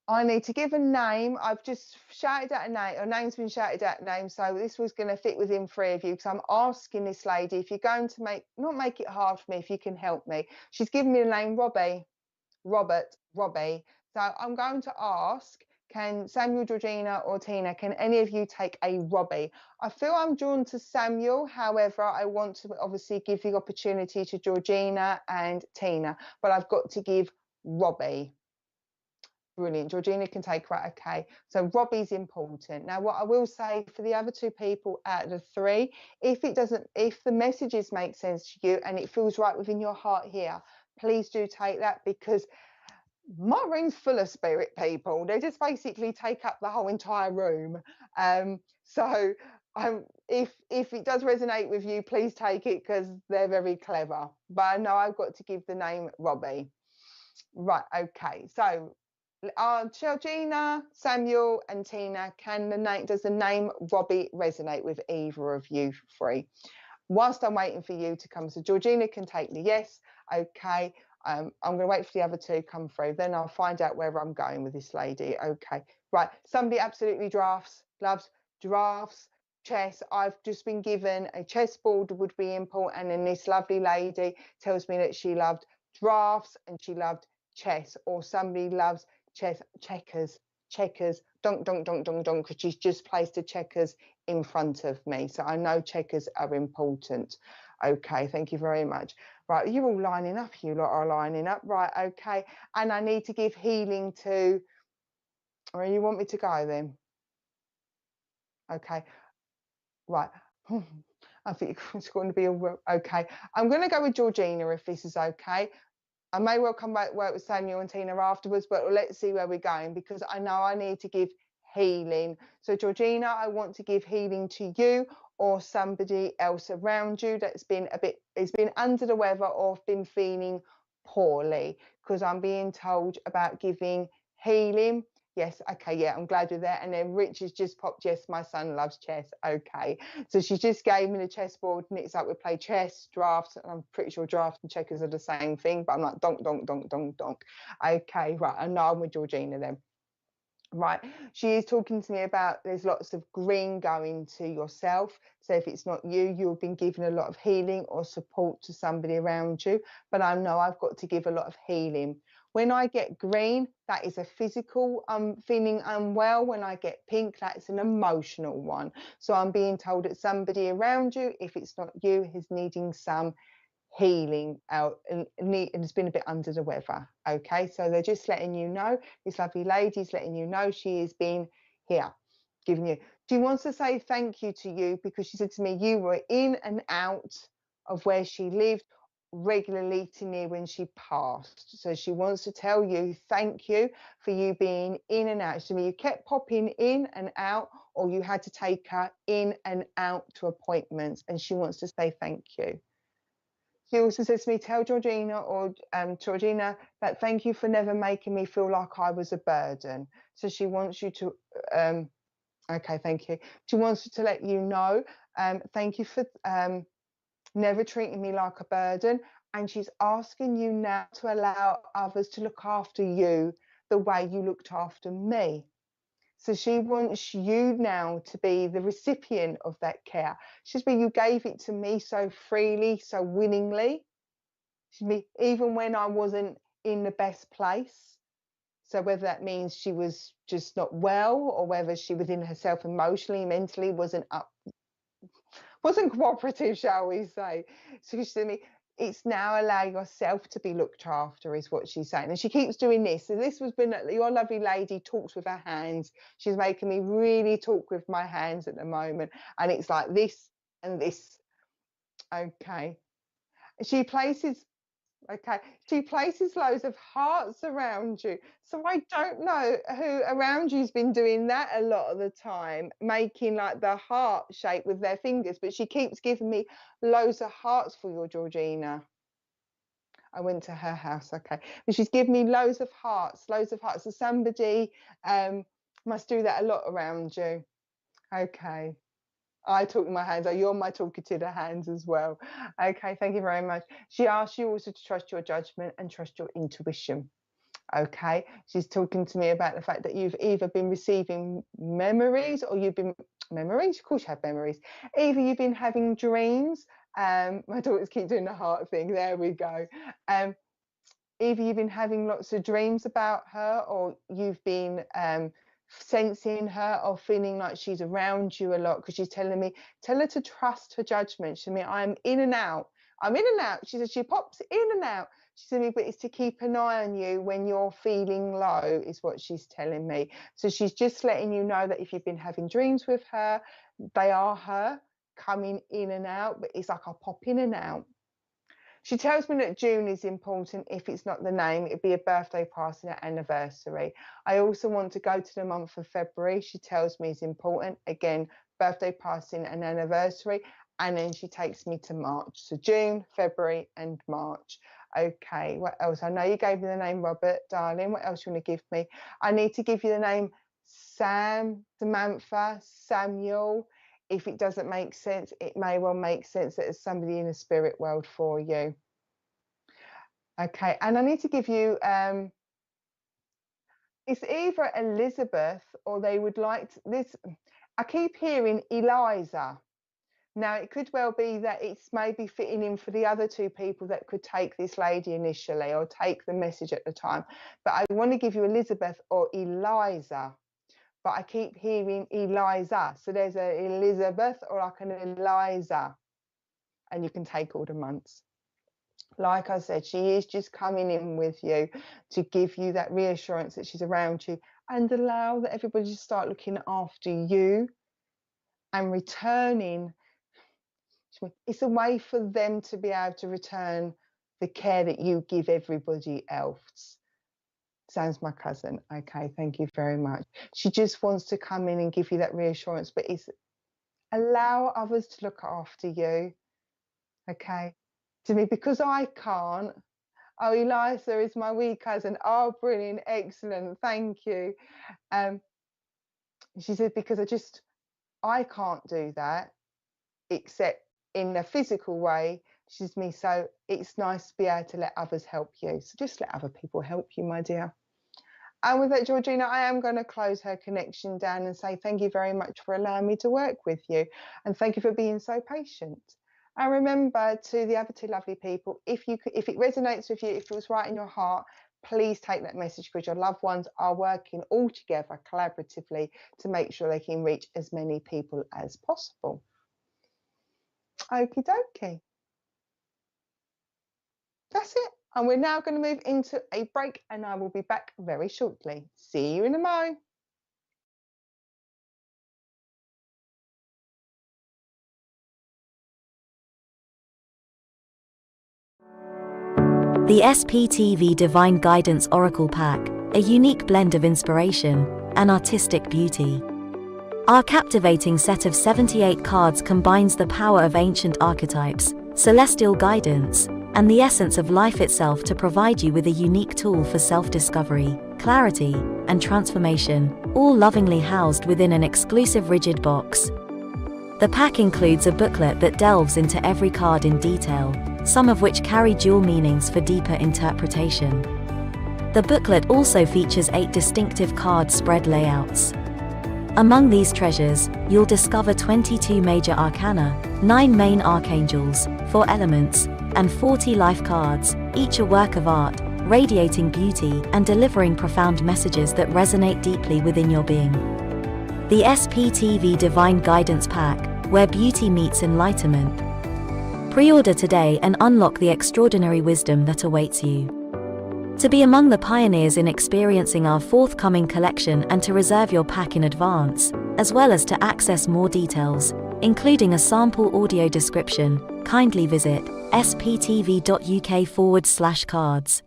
I need to give a name. I've just shouted out a name. Her name's been shouted out name. So this was going to fit within three of you because I'm asking this lady if you're going to not make it hard for me, if you can help me. She's given me the name Robbie. Robert, Robbie. So I'm going to ask, can Samuel, Georgina, or Tina, can any of you take a Robbie? I feel I'm drawn to Samuel. However, I want to obviously give the opportunity to Georgina and Tina, but I've got to give Robbie. Brilliant. Georgina can take, right, okay. So Robbie's important. Now, what I will say for the other two people out of the three, if the messages make sense to you and it feels right within your heart here, please do take that, because my room's full of spirit people. They just basically take up the whole entire room. So if it does resonate with you, please take it because they're very clever. But I know I've got to give the name Robbie. Right, okay. So Georgina, Samuel, and Tina, does the name Robbie resonate with either of you three? Whilst I'm waiting for you to come, so Georgina can take the yes. Okay. I'm going to wait for the other two to come through. Then I'll find out where I'm going with this lady. Okay. Right. Somebody absolutely loves drafts, chess. I've just been given a chessboard would be important. And this lovely lady tells me that she loved drafts and she loved chess, or somebody loves checkers, donk, donk, donk, donk, donk, because she's just placed a checkers in front of me. So I know checkers are important. Okay, thank you very much. Right, you're all lining up. You lot are lining up. Right, okay. And I need to give healing to, or you want me to go then? Okay, right. I think it's going to be okay. I'm going to go with Georgina if this is okay. I may well come back work with Samuel and Tina afterwards, but let's see where we're going, because I know I need to give healing. So Georgina, I want to give healing to you or somebody else around you that's been it's been under the weather or been feeling poorly, because I'm being told about giving healing. Yes, okay, yeah, I'm glad you're there. And then Rich has just popped, yes, my son loves chess. Okay. So she just gave me the chessboard, and it's like we play chess, drafts, and I'm pretty sure drafts and checkers are the same thing, but I'm like, donk, donk, donk, donk, donk. Okay, right, I know I'm with Georgina then. Right, she is talking to me about there's lots of green going to yourself. So if it's not you, you've been given a lot of healing or support to somebody around you. But I know I've got to give a lot of healing. When I get green, that is a physical feeling unwell. When I get pink, that's an emotional one. So I'm being told that somebody around you, if it's not you, is needing some healing out and it's been a bit under the weather. Okay, so they're just letting you know, this lovely lady's letting you know she has been here giving you. She wants to say thank you to you, because she said to me you were in and out of where she lived regularly to near when she passed. So she wants to tell you thank you for you being in and out. So you kept popping in and out, or you had to take her in and out to appointments, and she wants to say thank you. She also says to me, tell Georgina or Georgina that thank you for never making me feel like I was a burden. So she wants you to, okay, thank you. She wants you to let you know, thank you for never treating me like a burden. And she's asking you now to allow others to look after you the way you looked after me. So she wants you now to be the recipient of that care. She's you gave it to me so freely, so willingly. Even when I wasn't in the best place. So whether that means she was just not well, or whether she within herself emotionally, mentally wasn't cooperative, shall we say. So she said to me, it's now allow yourself to be looked after, is what she's saying. And she keeps doing this. So this was been your lovely lady talks with her hands. She's making me really talk with my hands at the moment. And it's like this and this. Okay. She places Okay, she places loads of hearts around you. So I don't know who around you's been doing that a lot of the time, making like the heart shape with their fingers, but she keeps giving me loads of hearts for your Georgina. I went to her house, okay. But she's given me loads of hearts, loads of hearts. So somebody must do that a lot around you. Okay. I talk my hands. Oh, you're my talkative hands as well. Okay, thank you very much. She asks you also to trust your judgment and trust your intuition. Okay, she's talking to me about the fact that you've either been receiving memories or you've been memories. Of course, you have memories. Either you've been having dreams. My daughters keep doing the heart thing. There we go. Um, Either you've been having lots of dreams about her, or you've been sensing her or feeling like she's around you a lot, because she's telling me, tell her to trust her judgment. She said, I'm in and out. I'm in and out. She said, she pops in and out. She said, but it's to keep an eye on you when you're feeling low, is what she's telling me. So she's just letting you know that if you've been having dreams with her, they are her coming in and out, but it's like I pop in and out. She tells me that June is important. If it's not the name, it'd be a birthday party and an anniversary. I also want to go to the month of February. She tells me is important. Again, birthday party and an anniversary. And then she takes me to March. So June, February, and March. Okay, what else? I know you gave me the name Robert, darling. What else you want to give me? I need to give you the name Sam, Samantha, Samuel. If it doesn't make sense, it may well make sense that there's somebody in the spirit world for you. Okay, and I need to give you, it's either Elizabeth or they would like this. I keep hearing Eliza. Now, it could well be that it's maybe fitting in for the other two people that could take this lady initially or take the message at the time. But I want to give you Elizabeth or Eliza. But I keep hearing Eliza. So there's a Elizabeth or like an Eliza, and you can take all the months. Like I said, she is just coming in with you to give you that reassurance that she's around you and allow that everybody to start looking after you and returning. It's a way for them to be able to return the care that you give everybody else. Sounds my cousin. Okay, thank you very much. She just wants to come in and give you that reassurance, but it's allow others to look after you. Okay, to me, because I can't. Oh, Eliza is my wee cousin. Oh, brilliant, excellent, thank you. She said, because I can't do that except in a physical way. She's me, so it's nice to be able to let others help you. So just let other people help you, my dear. And with that, Georgina, I am going to close her connection down and say thank you very much for allowing me to work with you. And thank you for being so patient. And remember, to the other two lovely people, if it resonates with you, if it was right in your heart, please take that message, because your loved ones are working all together collaboratively to make sure they can reach as many people as possible. Okie dokie. That's it. And we're now going to move into a break, and I will be back very shortly. See you in a mo. The SPTV Divine Guidance Oracle Pack, a unique blend of inspiration and artistic beauty. Our captivating set of 78 cards combines the power of ancient archetypes, celestial guidance, and the essence of life itself to provide you with a unique tool for self-discovery, clarity, and transformation, all lovingly housed within an exclusive rigid box. The pack includes a booklet that delves into every card in detail, some of which carry dual meanings for deeper interpretation. The booklet also features 8 distinctive card spread layouts. Among these treasures, you'll discover 22 major arcana, 9 main archangels, 4 elements, and 40 life cards, each a work of art, radiating beauty and delivering profound messages that resonate deeply within your being. The SPTV Divine Guidance Pack, where beauty meets enlightenment. Pre-order today and unlock the extraordinary wisdom that awaits you. To be among the pioneers in experiencing our forthcoming collection and to reserve your pack in advance, as well as to access more details, including a sample audio description, kindly visit sptv.uk/cards.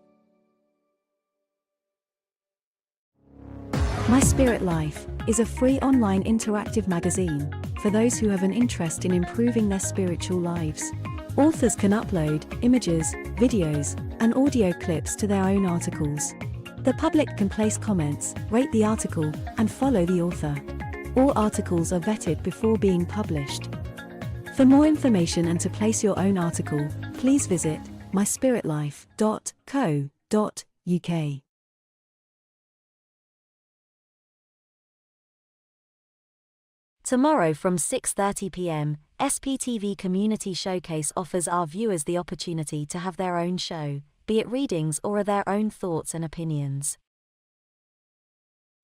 My Spirit Life is a free online interactive magazine for those who have an interest in improving their spiritual lives. Authors can upload images, videos, and audio clips to their own articles. The public can place comments, rate the article, and follow the author. All articles are vetted before being published. For more information and to place your own article, please visit myspiritlife.co.uk. Tomorrow from 6:30 p.m., SPTV Community Showcase offers our viewers the opportunity to have their own show, be it readings or their own thoughts and opinions.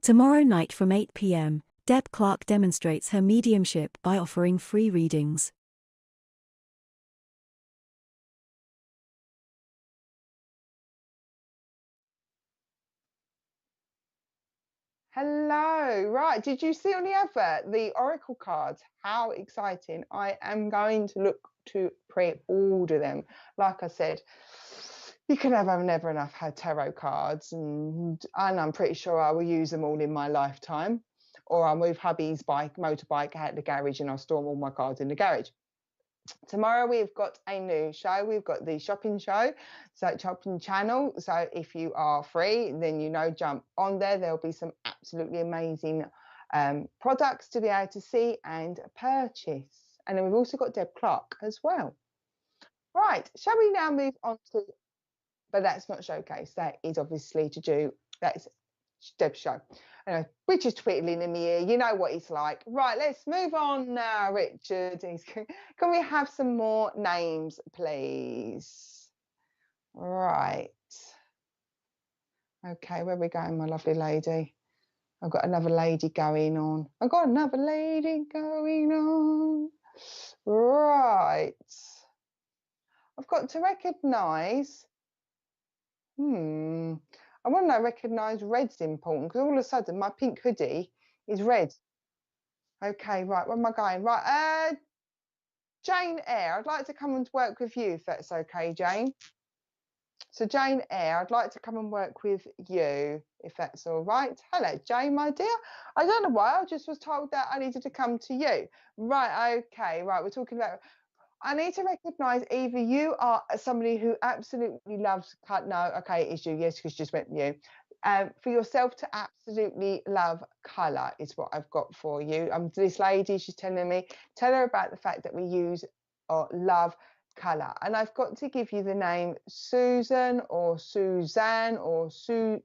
Tomorrow night from 8 p.m., Deb Clark demonstrates her mediumship by offering free readings. Hello, right. Did you see on the advert the oracle cards? How exciting. I am going to look to pre-order them. Like I said, you can have never enough tarot cards, and I'm pretty sure I will use them all in my lifetime. Or I'll move hubby's motorbike out the garage and I'll store all my cards in the garage. Tomorrow we've got a new show. We've got the shopping show, so shopping channel. So if you are free, then jump on there. There'll be some absolutely amazing products to be able to see and purchase. And then we've also got Deb Clark as well. Right, shall we now move on to? But that's not showcase. That is obviously to do. That's Deb's show. Anyway, Richard's twiddling in the ear. You know what it's like. Right, let's move on now, Richard. Can we have some more names, please? Right. Okay, where are we going, my lovely lady? I've got another lady going on. I've got another lady going on. Right. I've got to recognise. I want to recognise red's important because all of a sudden my pink hoodie is red. Okay, right, where am I going? Right, Jane Eyre, I'd like to come and work with you if that's okay, Jane. So Jane Eyre, I'd like to come and work with you if that's all right. Hello, Jane, my dear. I don't know why, I just was told that I needed to come to you. Right, okay, right, we're talking about... I need to recognise either you are somebody who absolutely loves colour. No, okay, it's you. Yes, because just went you. For yourself to absolutely love colour is what I've got for you. This lady, she's telling me, tell her about the fact that we use or love colour. And I've got to give you the name Susan or Suzanne or Sue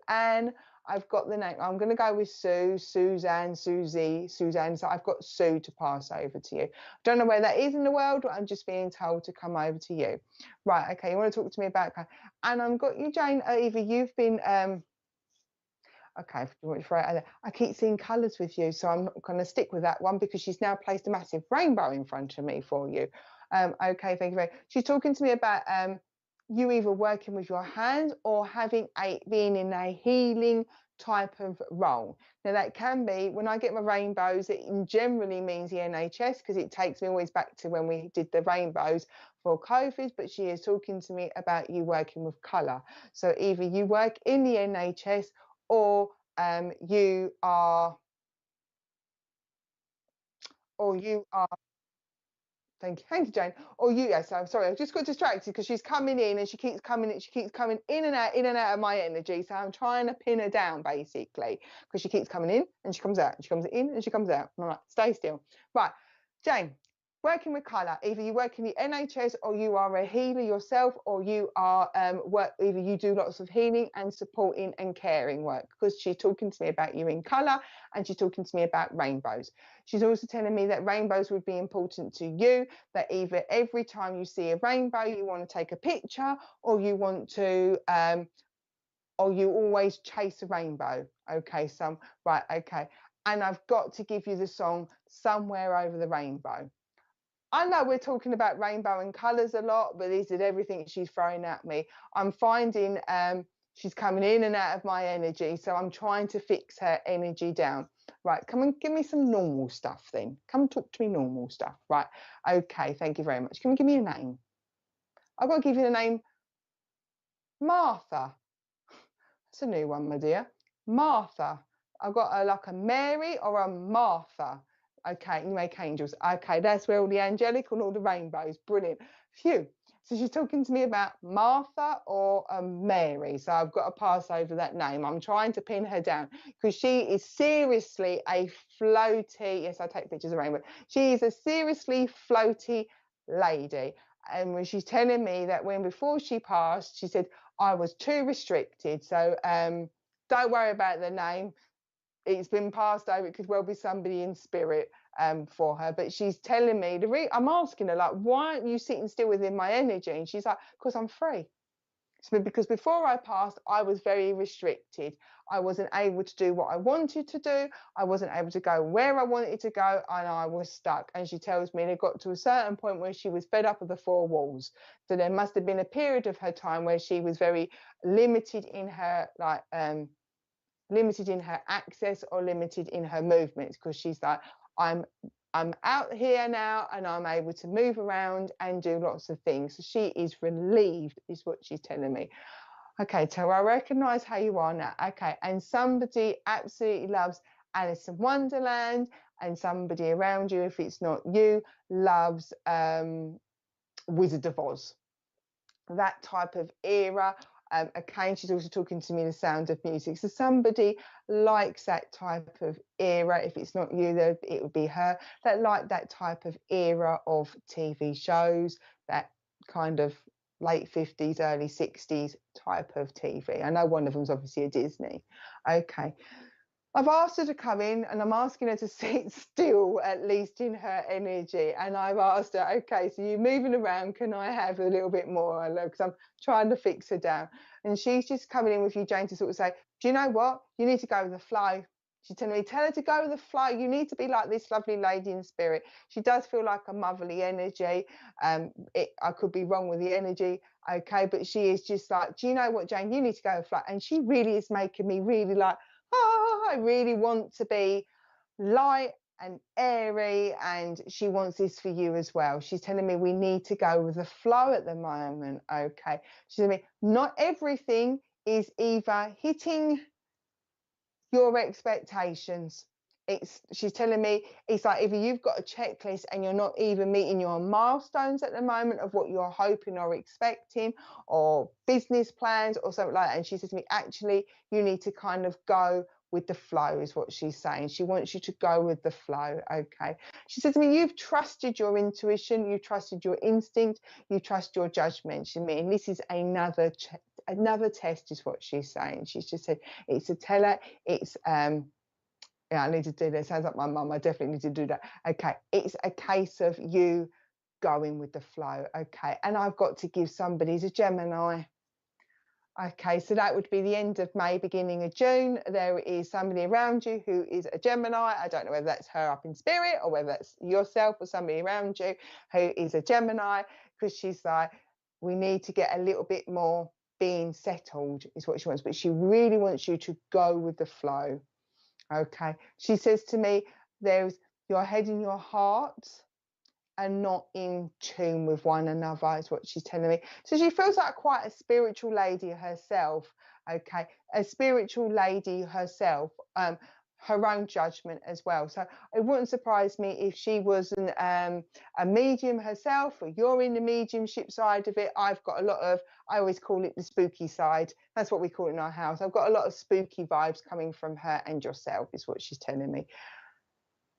Ann. I've got the name. I'm going to go with Sue, Suzanne, Susie, Suzanne. So I've got Sue to pass over to you. I don't know where that is in the world, but I'm just being told to come over to you. Right, okay, you want to talk to me about... And I've got you, Jane, either you've been... Okay, I keep seeing colours with you, so I'm not going to stick with that one because she's now placed a massive rainbow in front of me for you. Okay, thank you very much. She's talking to me about you either working with your hands or being in a healing type of role. Now that can be, when I get my rainbows, it generally means the NHS because it takes me always back to when we did the rainbows for COVID, but she is talking to me about you working with colour. So either you work in the NHS or you are thank you, Jane. Or yes, I'm sorry, I just got distracted because she's coming in and she keeps coming in and out of my energy. So I'm trying to pin her down basically because she keeps coming in and she comes out, and she comes in and she comes out. I'm like, stay still. Right, Jane, working with colour, either you work in the NHS or you are a healer yourself, or you are either you do lots of healing and supporting and caring work, because she's talking to me about you in colour and she's talking to me about rainbows. She's also telling me that rainbows would be important to you, that either every time you see a rainbow you want to take a picture, or you want to or you always chase a rainbow. Okay, right, okay. And I've got to give you the song Somewhere Over the Rainbow. I know we're talking about rainbow and colours a lot, but this is everything she's throwing at me. I'm finding she's coming in and out of my energy, so I'm trying to fix her energy down. Right, come and give me some normal stuff then. Come talk to me normal stuff. Right, okay, thank you very much. Can you give me a name? I've got to give you the name Martha. That's a new one, my dear. Martha. I've got like a Mary or a Martha. Okay, you make angels. Okay, that's where all the angelic and all the rainbows. Brilliant. Phew. So she's talking to me about Martha or Mary. So I've got to pass over that name. I'm trying to pin her down because she is seriously a floaty. Yes, I take pictures of rainbow. She is a seriously floaty lady. And when she's telling me that before she passed, she said, I was too restricted. So don't worry about the name. it's been passed over. It could well be somebody in spirit for her, but she's telling me I'm asking her, like, why aren't you sitting still within my energy? And she's like, because I'm free. So because before I passed, I was very restricted. I wasn't able to do what I wanted to do. I wasn't able to go where I wanted to go, and I was stuck. And she tells me it got to a certain point where she was fed up of the four walls. So there must have been a period of her time where she was very limited in her, like, limited in her access or limited in her movements, because she's like, I'm out here now and I'm able to move around and do lots of things. So she is relieved, is what she's telling me. Okay, so I recognise how you are now. Okay, and somebody absolutely loves Alice in Wonderland, and somebody around you, if it's not you, loves Wizard of Oz. That type of era. Okay, she's also talking to me in The Sound of Music. So somebody likes that type of era. If it's not you, it would be her. That like that type of era of TV shows, that kind of late 50s, early 60s type of TV. I know one of them's obviously a Disney. Okay. I've asked her to come in, and I'm asking her to sit still, at least in her energy. And I've asked her, okay, so you're moving around. Can I have a little bit more? Because I'm trying to fix her down. And she's just coming in with you, Jane, to sort of say, do you know what? You need to go with the flow. She's telling me, tell her to go with the flow. You need to be like this lovely lady in spirit. She does feel like a motherly energy. I could be wrong with the energy, okay, but she is just like, do you know what, Jane? You need to go with the flow. And she really is making me really like, oh, I really want to be light and airy, and she wants this for you as well. She's telling me we need to go with the flow at the moment. Okay, she's telling me not everything is either hitting your expectations. She's telling me it's like either you've got a checklist and you're not even meeting your milestones at the moment of what you're hoping or expecting, or business plans or something like that. And she says to me, actually, you need to kind of go with the flow, is what she's saying. She wants you to go with the flow. Okay. She says to me, you've trusted your intuition, you trusted your instinct, you trust your judgment. She mean, this is another test, is what she's saying. She's just said it's a teller. It's yeah, I need to do that. Sounds like my mum. I definitely need to do that. Okay, it's a case of you going with the flow. Okay, and I've got to give somebody's a Gemini. Okay, so that would be the end of May, beginning of June. There is somebody around you who is a Gemini. I don't know whether that's her up in spirit or whether that's yourself or somebody around you who is a Gemini, because she's like, we need to get a little bit more being settled, is what she wants. But she really wants you to go with the flow. Okay, she says to me, there's your head and your heart are not in tune with one another, is what she's telling me. So she feels like quite a spiritual lady herself. Okay, a spiritual lady herself, her own judgment as well. So it wouldn't surprise me if she wasn't a medium herself, or you're in the mediumship side of it. I've got a lot of, I always call it the spooky side. That's what we call it in our house. I've got a lot of spooky vibes coming from her and yourself, is what she's telling me.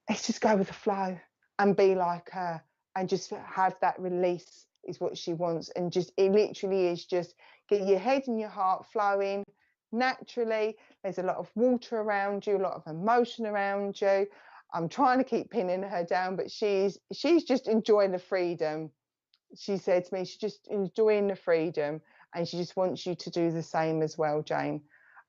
Let's just go with the flow and be like her and just have that release, is what she wants. And just, it literally is just get your head and your heart flowing naturally. There's a lot of water around you, a lot of emotion around you. I'm trying to keep pinning her down, but she's just enjoying the freedom. She said to me, she's just enjoying the freedom, and she just wants you to do the same as well, Jane.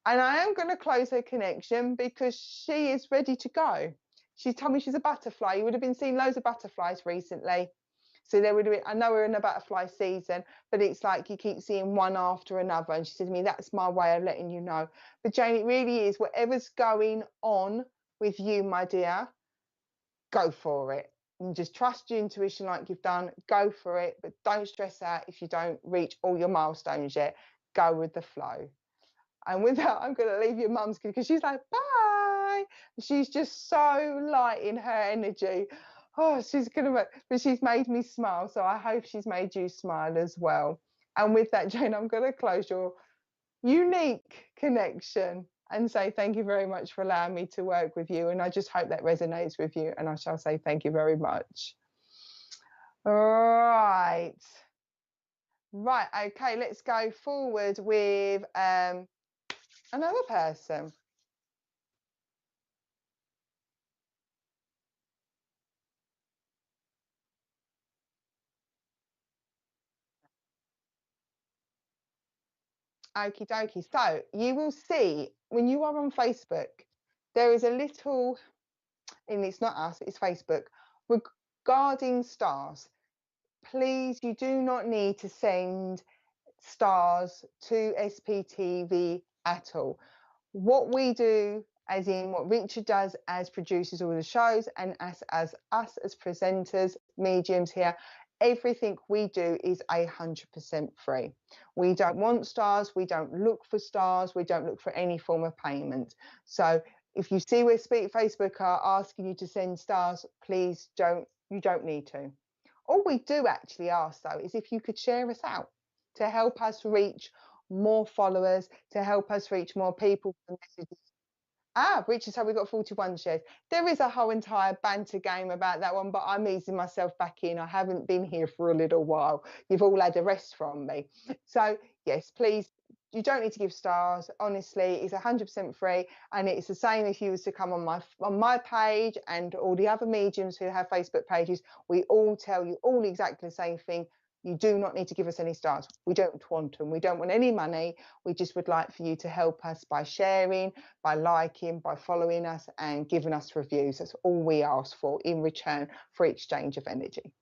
And I am going to close her connection because she is ready to go. She told me she's a butterfly. You would have been seeing loads of butterflies recently. So there would have been, I know we're in a butterfly season, but it's like you keep seeing one after another. And she said to me, that's my way of letting you know. But Jane, it really is, whatever's going on with you, my dear, go for it. And just trust your intuition like you've done. Go for it, but don't stress out if you don't reach all your milestones yet. Go with the flow. And with that, I'm going to leave your mum's because she's like, bye. She's just so light in her energy. Oh, she's going to, but she's made me smile. So I hope she's made you smile as well. And with that, Jane, I'm going to close your unique connection and say thank you very much for allowing me to work with you. And I just hope that resonates with you. And I shall say thank you very much. All right. Right. Okay. Let's go forward with another person. Okie dokie. So you will see when you are on Facebook, there is a little, and it's not us, it's Facebook, regarding stars. Please, you do not need to send stars to SPTV at all. What we do, as in what Richard does as producers all the shows, and as us as presenters, mediums here, everything we do is 100% free. We don't want stars, we don't look for stars, we don't look for any form of payment. So if you see where Facebook are asking you to send stars, please you don't need to. All we do actually ask though is if you could share us out to help us reach more followers, to help us reach more people. Richard, so we got 41 shares. There is a whole entire banter game about that one, but I'm easing myself back in. I haven't been here for a little while. You've all had a rest from me. So yes, please, you don't need to give stars. Honestly, it's 100% free, and it's the same if you was to come on my page and all the other mediums who have Facebook pages. We all tell you all exactly the same thing. You do not need to give us any stars. We don't want them. We don't want any money. We just would like for you to help us by sharing, by liking, by following us and giving us reviews. That's all we ask for in return for exchange of energy.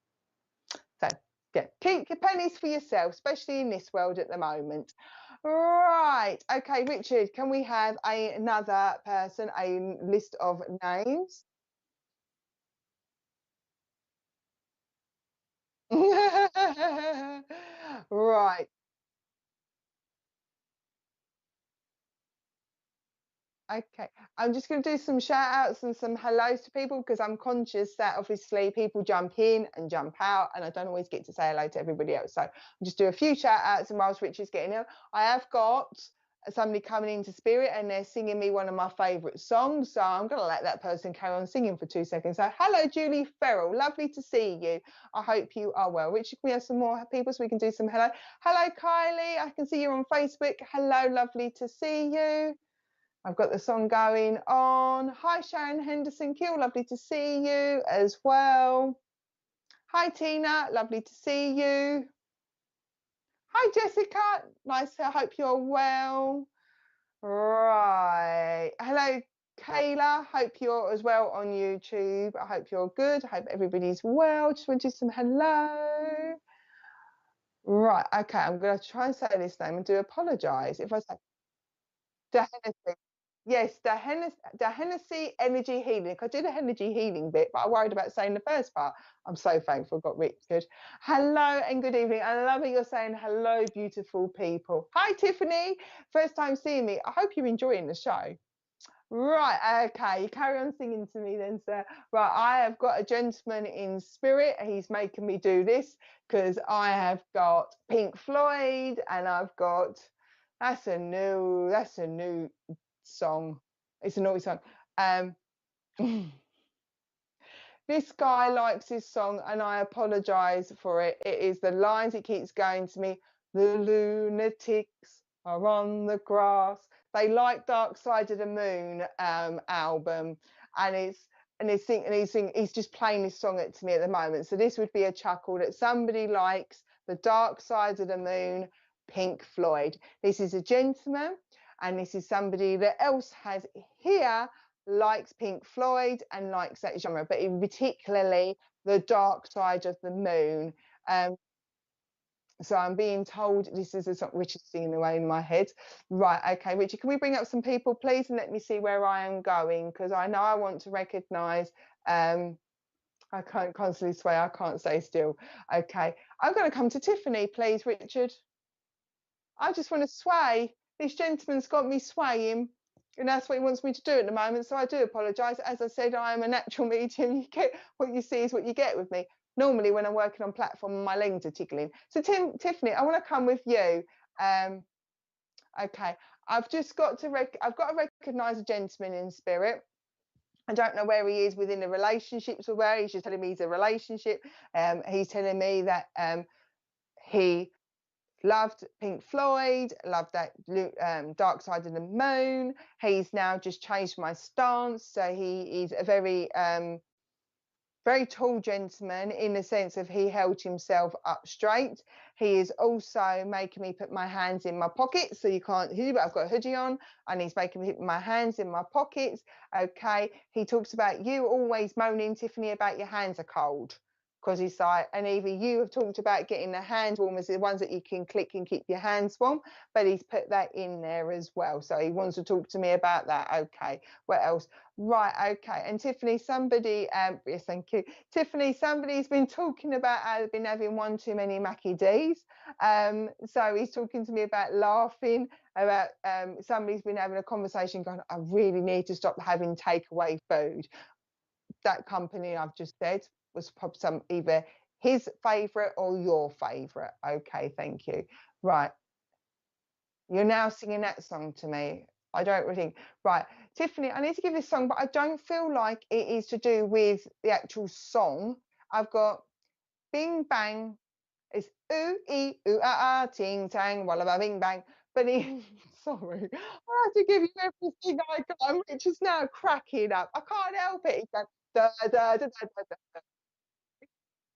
So yeah, keep your pennies for yourself, especially in this world at the moment. Right. Okay, Richard, can we have another person, a list of names? Right. Okay, I'm just going to do some shout outs and some hellos to people because I'm conscious that obviously people jump in and jump out and I don't always get to say hello to everybody else. So I'll just do a few shout outs and whilst Richard's getting in, I have got somebody coming into spirit and they're singing me one of my favourite songs. So I'm going to let that person carry on singing for 2 seconds. So hello, Julie Farrell. Lovely to see you. I hope you are well. Richard, can we have some more people so we can do some hello? Hello, Kylie. I can see you on Facebook. Hello, lovely to see you. I've got the song going on. Hi, Sharon Henderson Kill. Lovely to see you as well. Hi, Tina. Lovely to see you. Hi, Jessica. Nice. I hope you're well. Right. Hello, Kayla. Hope you're as well on YouTube. I hope you're good. I hope everybody's well. Just want to do some hello. Right. Okay. I'm going to try and say this name and do apologise if I say Hennessy. Yes, the Hennessy energy healing. I did a energy healing bit, but I worried about saying the first part. I'm so thankful I got Richard. Hello and good evening. I love it you're saying hello, beautiful people. Hi, Tiffany. First time seeing me. I hope you're enjoying the show. Right, okay, you carry on singing to me then, sir. Right, I have got a gentleman in spirit. He's making me do this because I have got Pink Floyd and I've got that's a new song. It's a naughty song. This guy likes his song and I apologize for it. It is the lines it keeps going to me. The lunatics are on the grass. They like Dark Side of the Moon album, and he's just playing this song to me at the moment. So this would be a chuckle that somebody likes the Dark Side of the Moon, Pink Floyd. This is a gentleman, and this is somebody that else has here likes Pink Floyd and likes that genre, but in particularly the Dark Side of the Moon. So I'm being told this is a song Richard's singing away in my head. Right, okay, Richard, can we bring up some people, please, and let me see where I am going? Because I know I want to recognise. I can't constantly sway, I can't stay still. Okay, I'm going to come to Tiffany, please, Richard. I just want to sway. This gentleman's got me swaying. And that's what he wants me to do at the moment. So I do apologise. As I said, I am a natural medium. You get what you see is what you get with me. Normally, when I'm working on platform, my legs are tickling. So Tiffany, I want to come with you. Okay, I've just got to recognise a gentleman in spirit. I don't know where he is within the relationships or where he's just telling me he's a relationship. He's telling me that he loved Pink Floyd, loved that Dark Side of the Moon. He's now just changed my stance. So he is a very very tall gentleman in the sense of he held himself up straight. He is also making me put my hands in my pockets, so you can't hear, but I've got a hoodie on, and he's making me put my hands in my pockets. Okay. He talks about you always moaning, Tiffany, about your hands are cold. Because he's like, and either you have talked about getting the hand warmers, the ones that you can click and keep your hands warm, but he's put that in there as well. So he wants to talk to me about that. Okay. What else? Right, okay. And Tiffany, somebody, yes, thank you. Tiffany, somebody's been talking about how they've been having one too many Mackie D's. So he's talking to me about laughing, about somebody's been having a conversation going, I really need to stop having takeaway food. That company I've just said was probably some either his favourite or your favourite. Okay, thank you. Right. You're now singing that song to me. I don't really think. Right, Tiffany, I need to give this song, but I don't feel like it is to do with the actual song. I've got Bing Bang. It's ooh, ee, ooh, ah, ah, ting, tang, walla, ba, bing, bang. But sorry, I have to give you everything I got. I'm just now cracking up. I can't help it. It's like, da, da, da, da, da, da.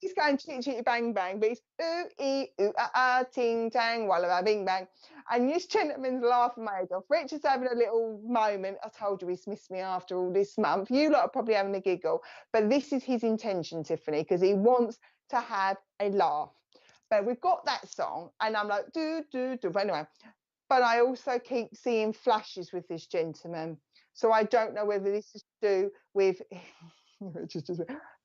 He's going chitty chitty bang bang, but it's ooh ee ooh ah ah ting tang walla ba bing bang. And this gentleman's laughing my head off. Richard's having a little moment. I told you he's missed me after all this month. You lot are probably having a giggle, but this is his intention, Tiffany, because he wants to have a laugh. But we've got that song, and I'm like do do do. But anyway, but I also keep seeing flashes with this gentleman. So I don't know whether this is to do with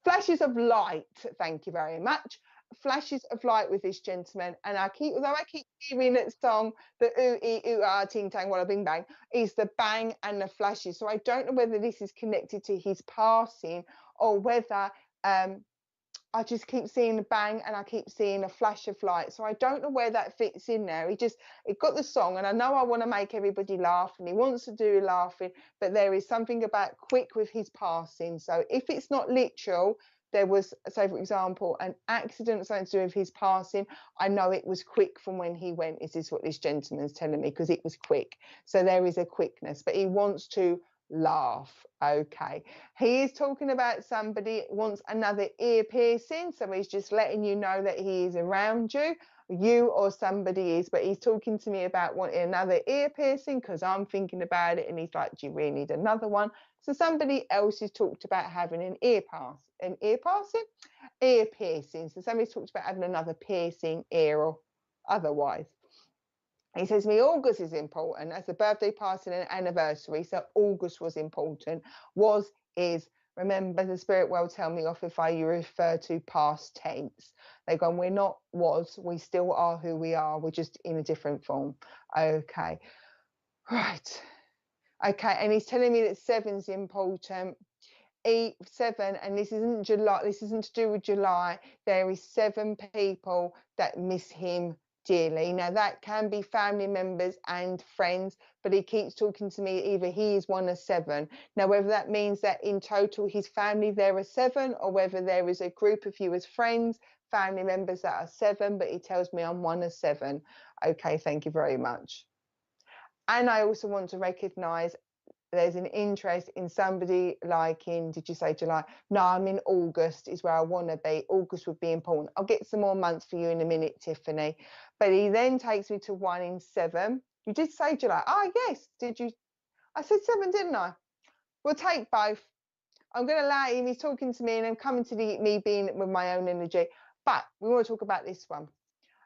flashes of light. Thank you very much. Flashes of light with this gentleman. And although I keep hearing that song, the ooh, ee, ooh, ah, ting, tang, walla, bing, bang, is the bang and the flashes. So I don't know whether this is connected to his passing or whether I just keep seeing the bang and I keep seeing a flash of light. So I don't know where that fits in there. It got the song, and I know I want to make everybody laugh and he wants to do laughing, but there is something about quick with his passing. So if it's not literal, there was, say for example, an accident, something to do with his passing, I know it was quick from when he went. Is this what this gentleman's telling me? Because it was quick. So there is a quickness, but he wants to laugh. Okay, he is talking about somebody wants another ear piercing, so he's just letting you know that he is around you or somebody is, but he's talking to me about wanting another ear piercing because I'm thinking about it, and he's like, do you really need another one? So somebody else has talked about having an ear piercing. So somebody's talked about having another piercing, ear or otherwise. He says to me, August is important. That's a birthday party and an anniversary. So August was important. Was, is. Remember, the spirit world tell me off if I refer to past tense. They go, we're not was, we still are who we are. We're just in a different form. Okay. Right. Okay. And he's telling me that 7's important. E7, and this isn't July, this isn't to do with July. There is 7 people that miss him dearly. Now that can be family members and friends, but he keeps talking to me either he is one of 7. Now whether that means that in total his family there are 7, or whether there is a group of you as friends, family members that are 7, but he tells me I'm one of 7. Okay, thank you very much. And I also want to recognize there's an interest in somebody like in, did you say July? No, I'm in August is where I want to be. August would be important. I'll get some more months for you in a minute, Tiffany. But he then takes me to 1 in 7. You did say July. Oh, yes. Did you? I said 7, didn't I? We'll take both. I'm going to allow him. He's talking to me and I'm coming to me being with my own energy. But we want to talk about this one.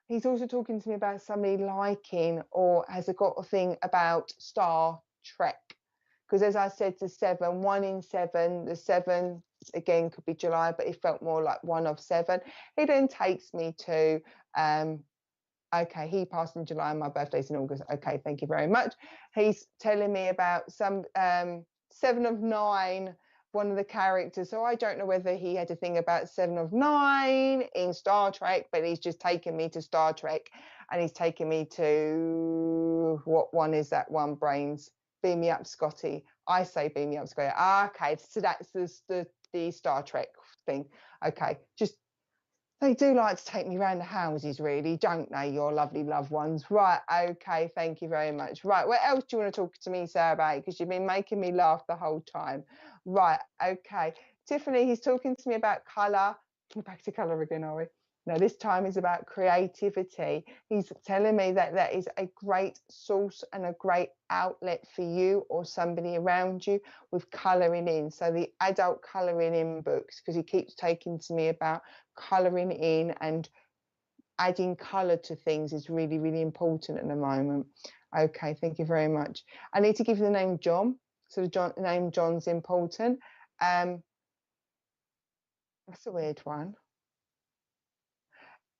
He's also talking to me about somebody liking or has got a thing about Star Trek. Because as I said to 7, 1 in 7, the 7 again could be July, but it felt more like 1 of 7. He then takes me to, okay, he passed in July and my birthday's in August. Okay, thank you very much. He's telling me about some 7 of 9, one of the characters. So I don't know whether he had a thing about 7 of 9 in Star Trek, but he's just taken me to Star Trek, and he's taken me to, what one is that one, Brains? Beam me up, Scotty. I say beam me up, Scotty. Okay, so that's the Star Trek thing. Okay, just they do like to take me around the houses, really, don't they, your lovely loved ones? Right, okay, thank you very much. Right, what else do you want to talk to me, Sarah, about? Because you've been making me laugh the whole time. Right, okay. Tiffany, he's talking to me about colour. We're back to colour again, are we? No, this time is about creativity. He's telling me that that is a great source and a great outlet for you or somebody around you with colouring in. So the adult colouring in books, because he keeps taking to me about colouring in and adding colour to things is really, really important at the moment. Okay, thank you very much. I need to give you the name John. So the name John's important. That's a weird one.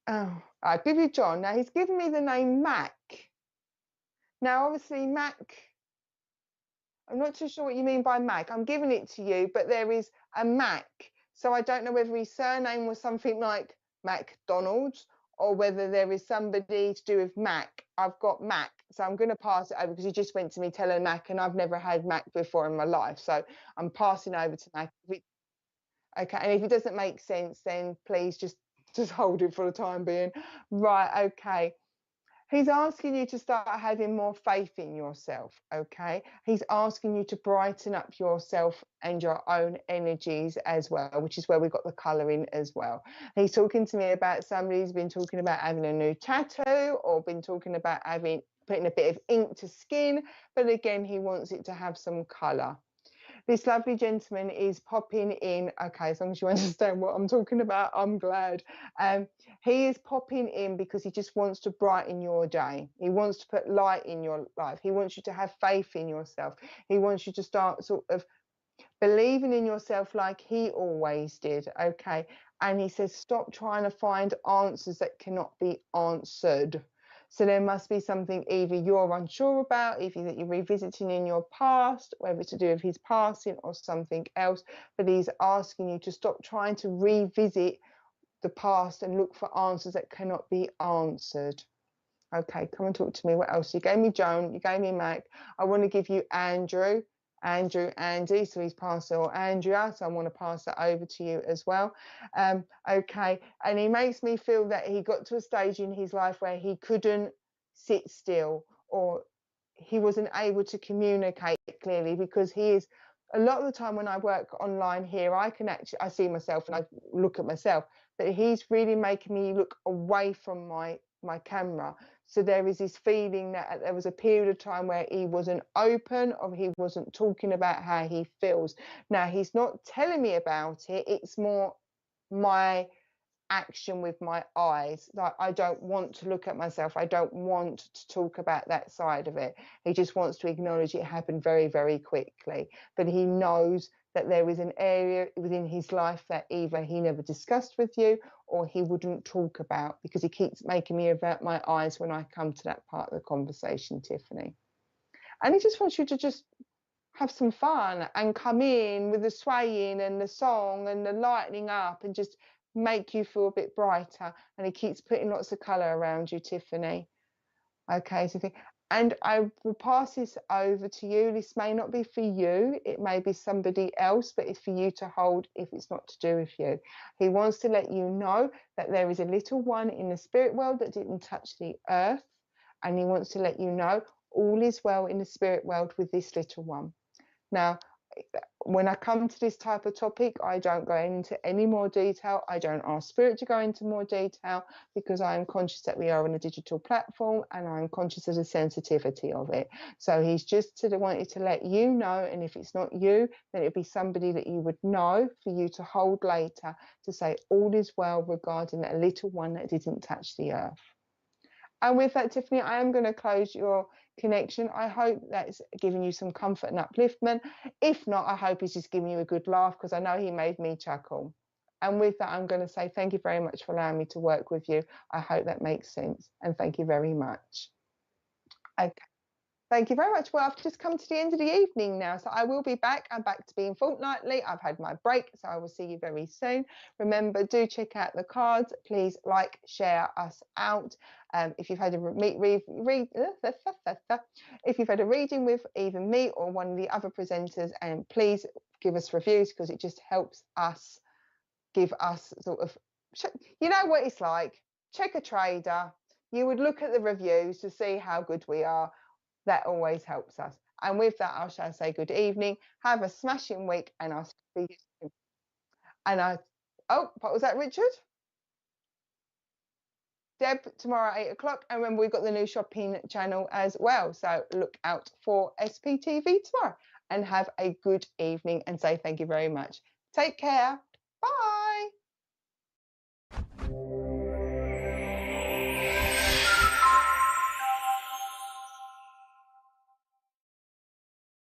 Oh, I'll give you John. Now he's given me the name Mac. Now, obviously, Mac, I'm not too sure what you mean by Mac. I'm giving it to you, but there is a Mac. So I don't know whether his surname was something like McDonald's or whether there is somebody to do with Mac. I've got Mac, so I'm going to pass it over because he just went to me telling Mac, and I've never had Mac before in my life. So I'm passing over to Mac. Okay, and if it doesn't make sense, then please just hold it for the time being. Right, okay. He's asking you to start having more faith in yourself, okay? He's asking you to brighten up yourself and your own energies as well, which is where we got the colouring as well. He's talking to me about somebody who's been talking about having a new tattoo or been talking about putting a bit of ink to skin, but again, he wants it to have some colour. This lovely gentleman is popping in. Okay, as long as you understand what I'm talking about, I'm glad. He is popping in because he just wants to brighten your day. He wants to put light in your life. He wants you to have faith in yourself. He wants you to start sort of believing in yourself like he always did. Okay. And he says, stop trying to find answers that cannot be answered. So there must be something either you're unsure about, either that you're revisiting in your past, whether it's to do with his passing or something else. But he's asking you to stop trying to revisit the past and look for answers that cannot be answered. Okay, come and talk to me. What else? You gave me Joan, you gave me Mac. I want to give you Andrew, Andy. So he's passed or Andrea. So I want to pass that over to you as well. Okay, and he makes me feel that he got to a stage in his life where he couldn't sit still or he wasn't able to communicate clearly because he is. A lot of the time when I work online here, I see myself and I look at myself, but he's really making me look away from my camera. So there is this feeling that there was a period of time where he wasn't open or he wasn't talking about how he feels. Now, he's not telling me about it. It's more my action with my eyes. Like, I don't want to look at myself. I don't want to talk about that side of it. He just wants to acknowledge it happened very, very quickly. But he knows that there is an area within his life that either he never discussed with you or he wouldn't talk about because he keeps making me avert my eyes when I come to that part of the conversation, Tiffany. And he just wants you to just have some fun and come in with the swaying and the song and the lightening up and just make you feel a bit brighter. And he keeps putting lots of colour around you, Tiffany. Okay, so and I will pass this over to you. This may not be for you, it may be somebody else, but it's for you to hold if it's not to do with you. He wants to let you know that there is a little one in the spirit world that didn't touch the earth, and he wants to let you know all is well in the spirit world with this little one. Now, when I come to this type of topic, I don't go into any more detail. I don't ask spirit to go into more detail because I am conscious that we are on a digital platform and I'm conscious of the sensitivity of it. So he's just wanted to let you know, and if it's not you, then it'd be somebody that you would know for you to hold later to say all is well regarding that little one that didn't touch the earth. And with that, Tiffany, I am going to close your connection. I hope that's giving you some comfort and upliftment. If not, I hope he's just giving you a good laugh because I know he made me chuckle. And with that, I'm going to say thank you very much for allowing me to work with you. I hope that makes sense. And thank you very much. Okay. Thank you very much. Well, I've just come to the end of the evening now, so I will be back. I'm back to being fortnightly. I've had my break, so I will see you very soon. Remember, do check out the cards. Please like, share us out. If you've had a if you've had a reading with either me or one of the other presenters, and please give us reviews because it just helps us give us sort of, you know what it's like. Check a trader. You would look at the reviews to see how good we are. That always helps us. And with that, I shall say good evening. Have a smashing week, and I'll see you soon. And oh, what was that, Richard? Deb, tomorrow at 8 o'clock. And remember, we've got the new shopping channel as well. So look out for SPTV tomorrow, and have a good evening and say thank you very much. Take care. Bye.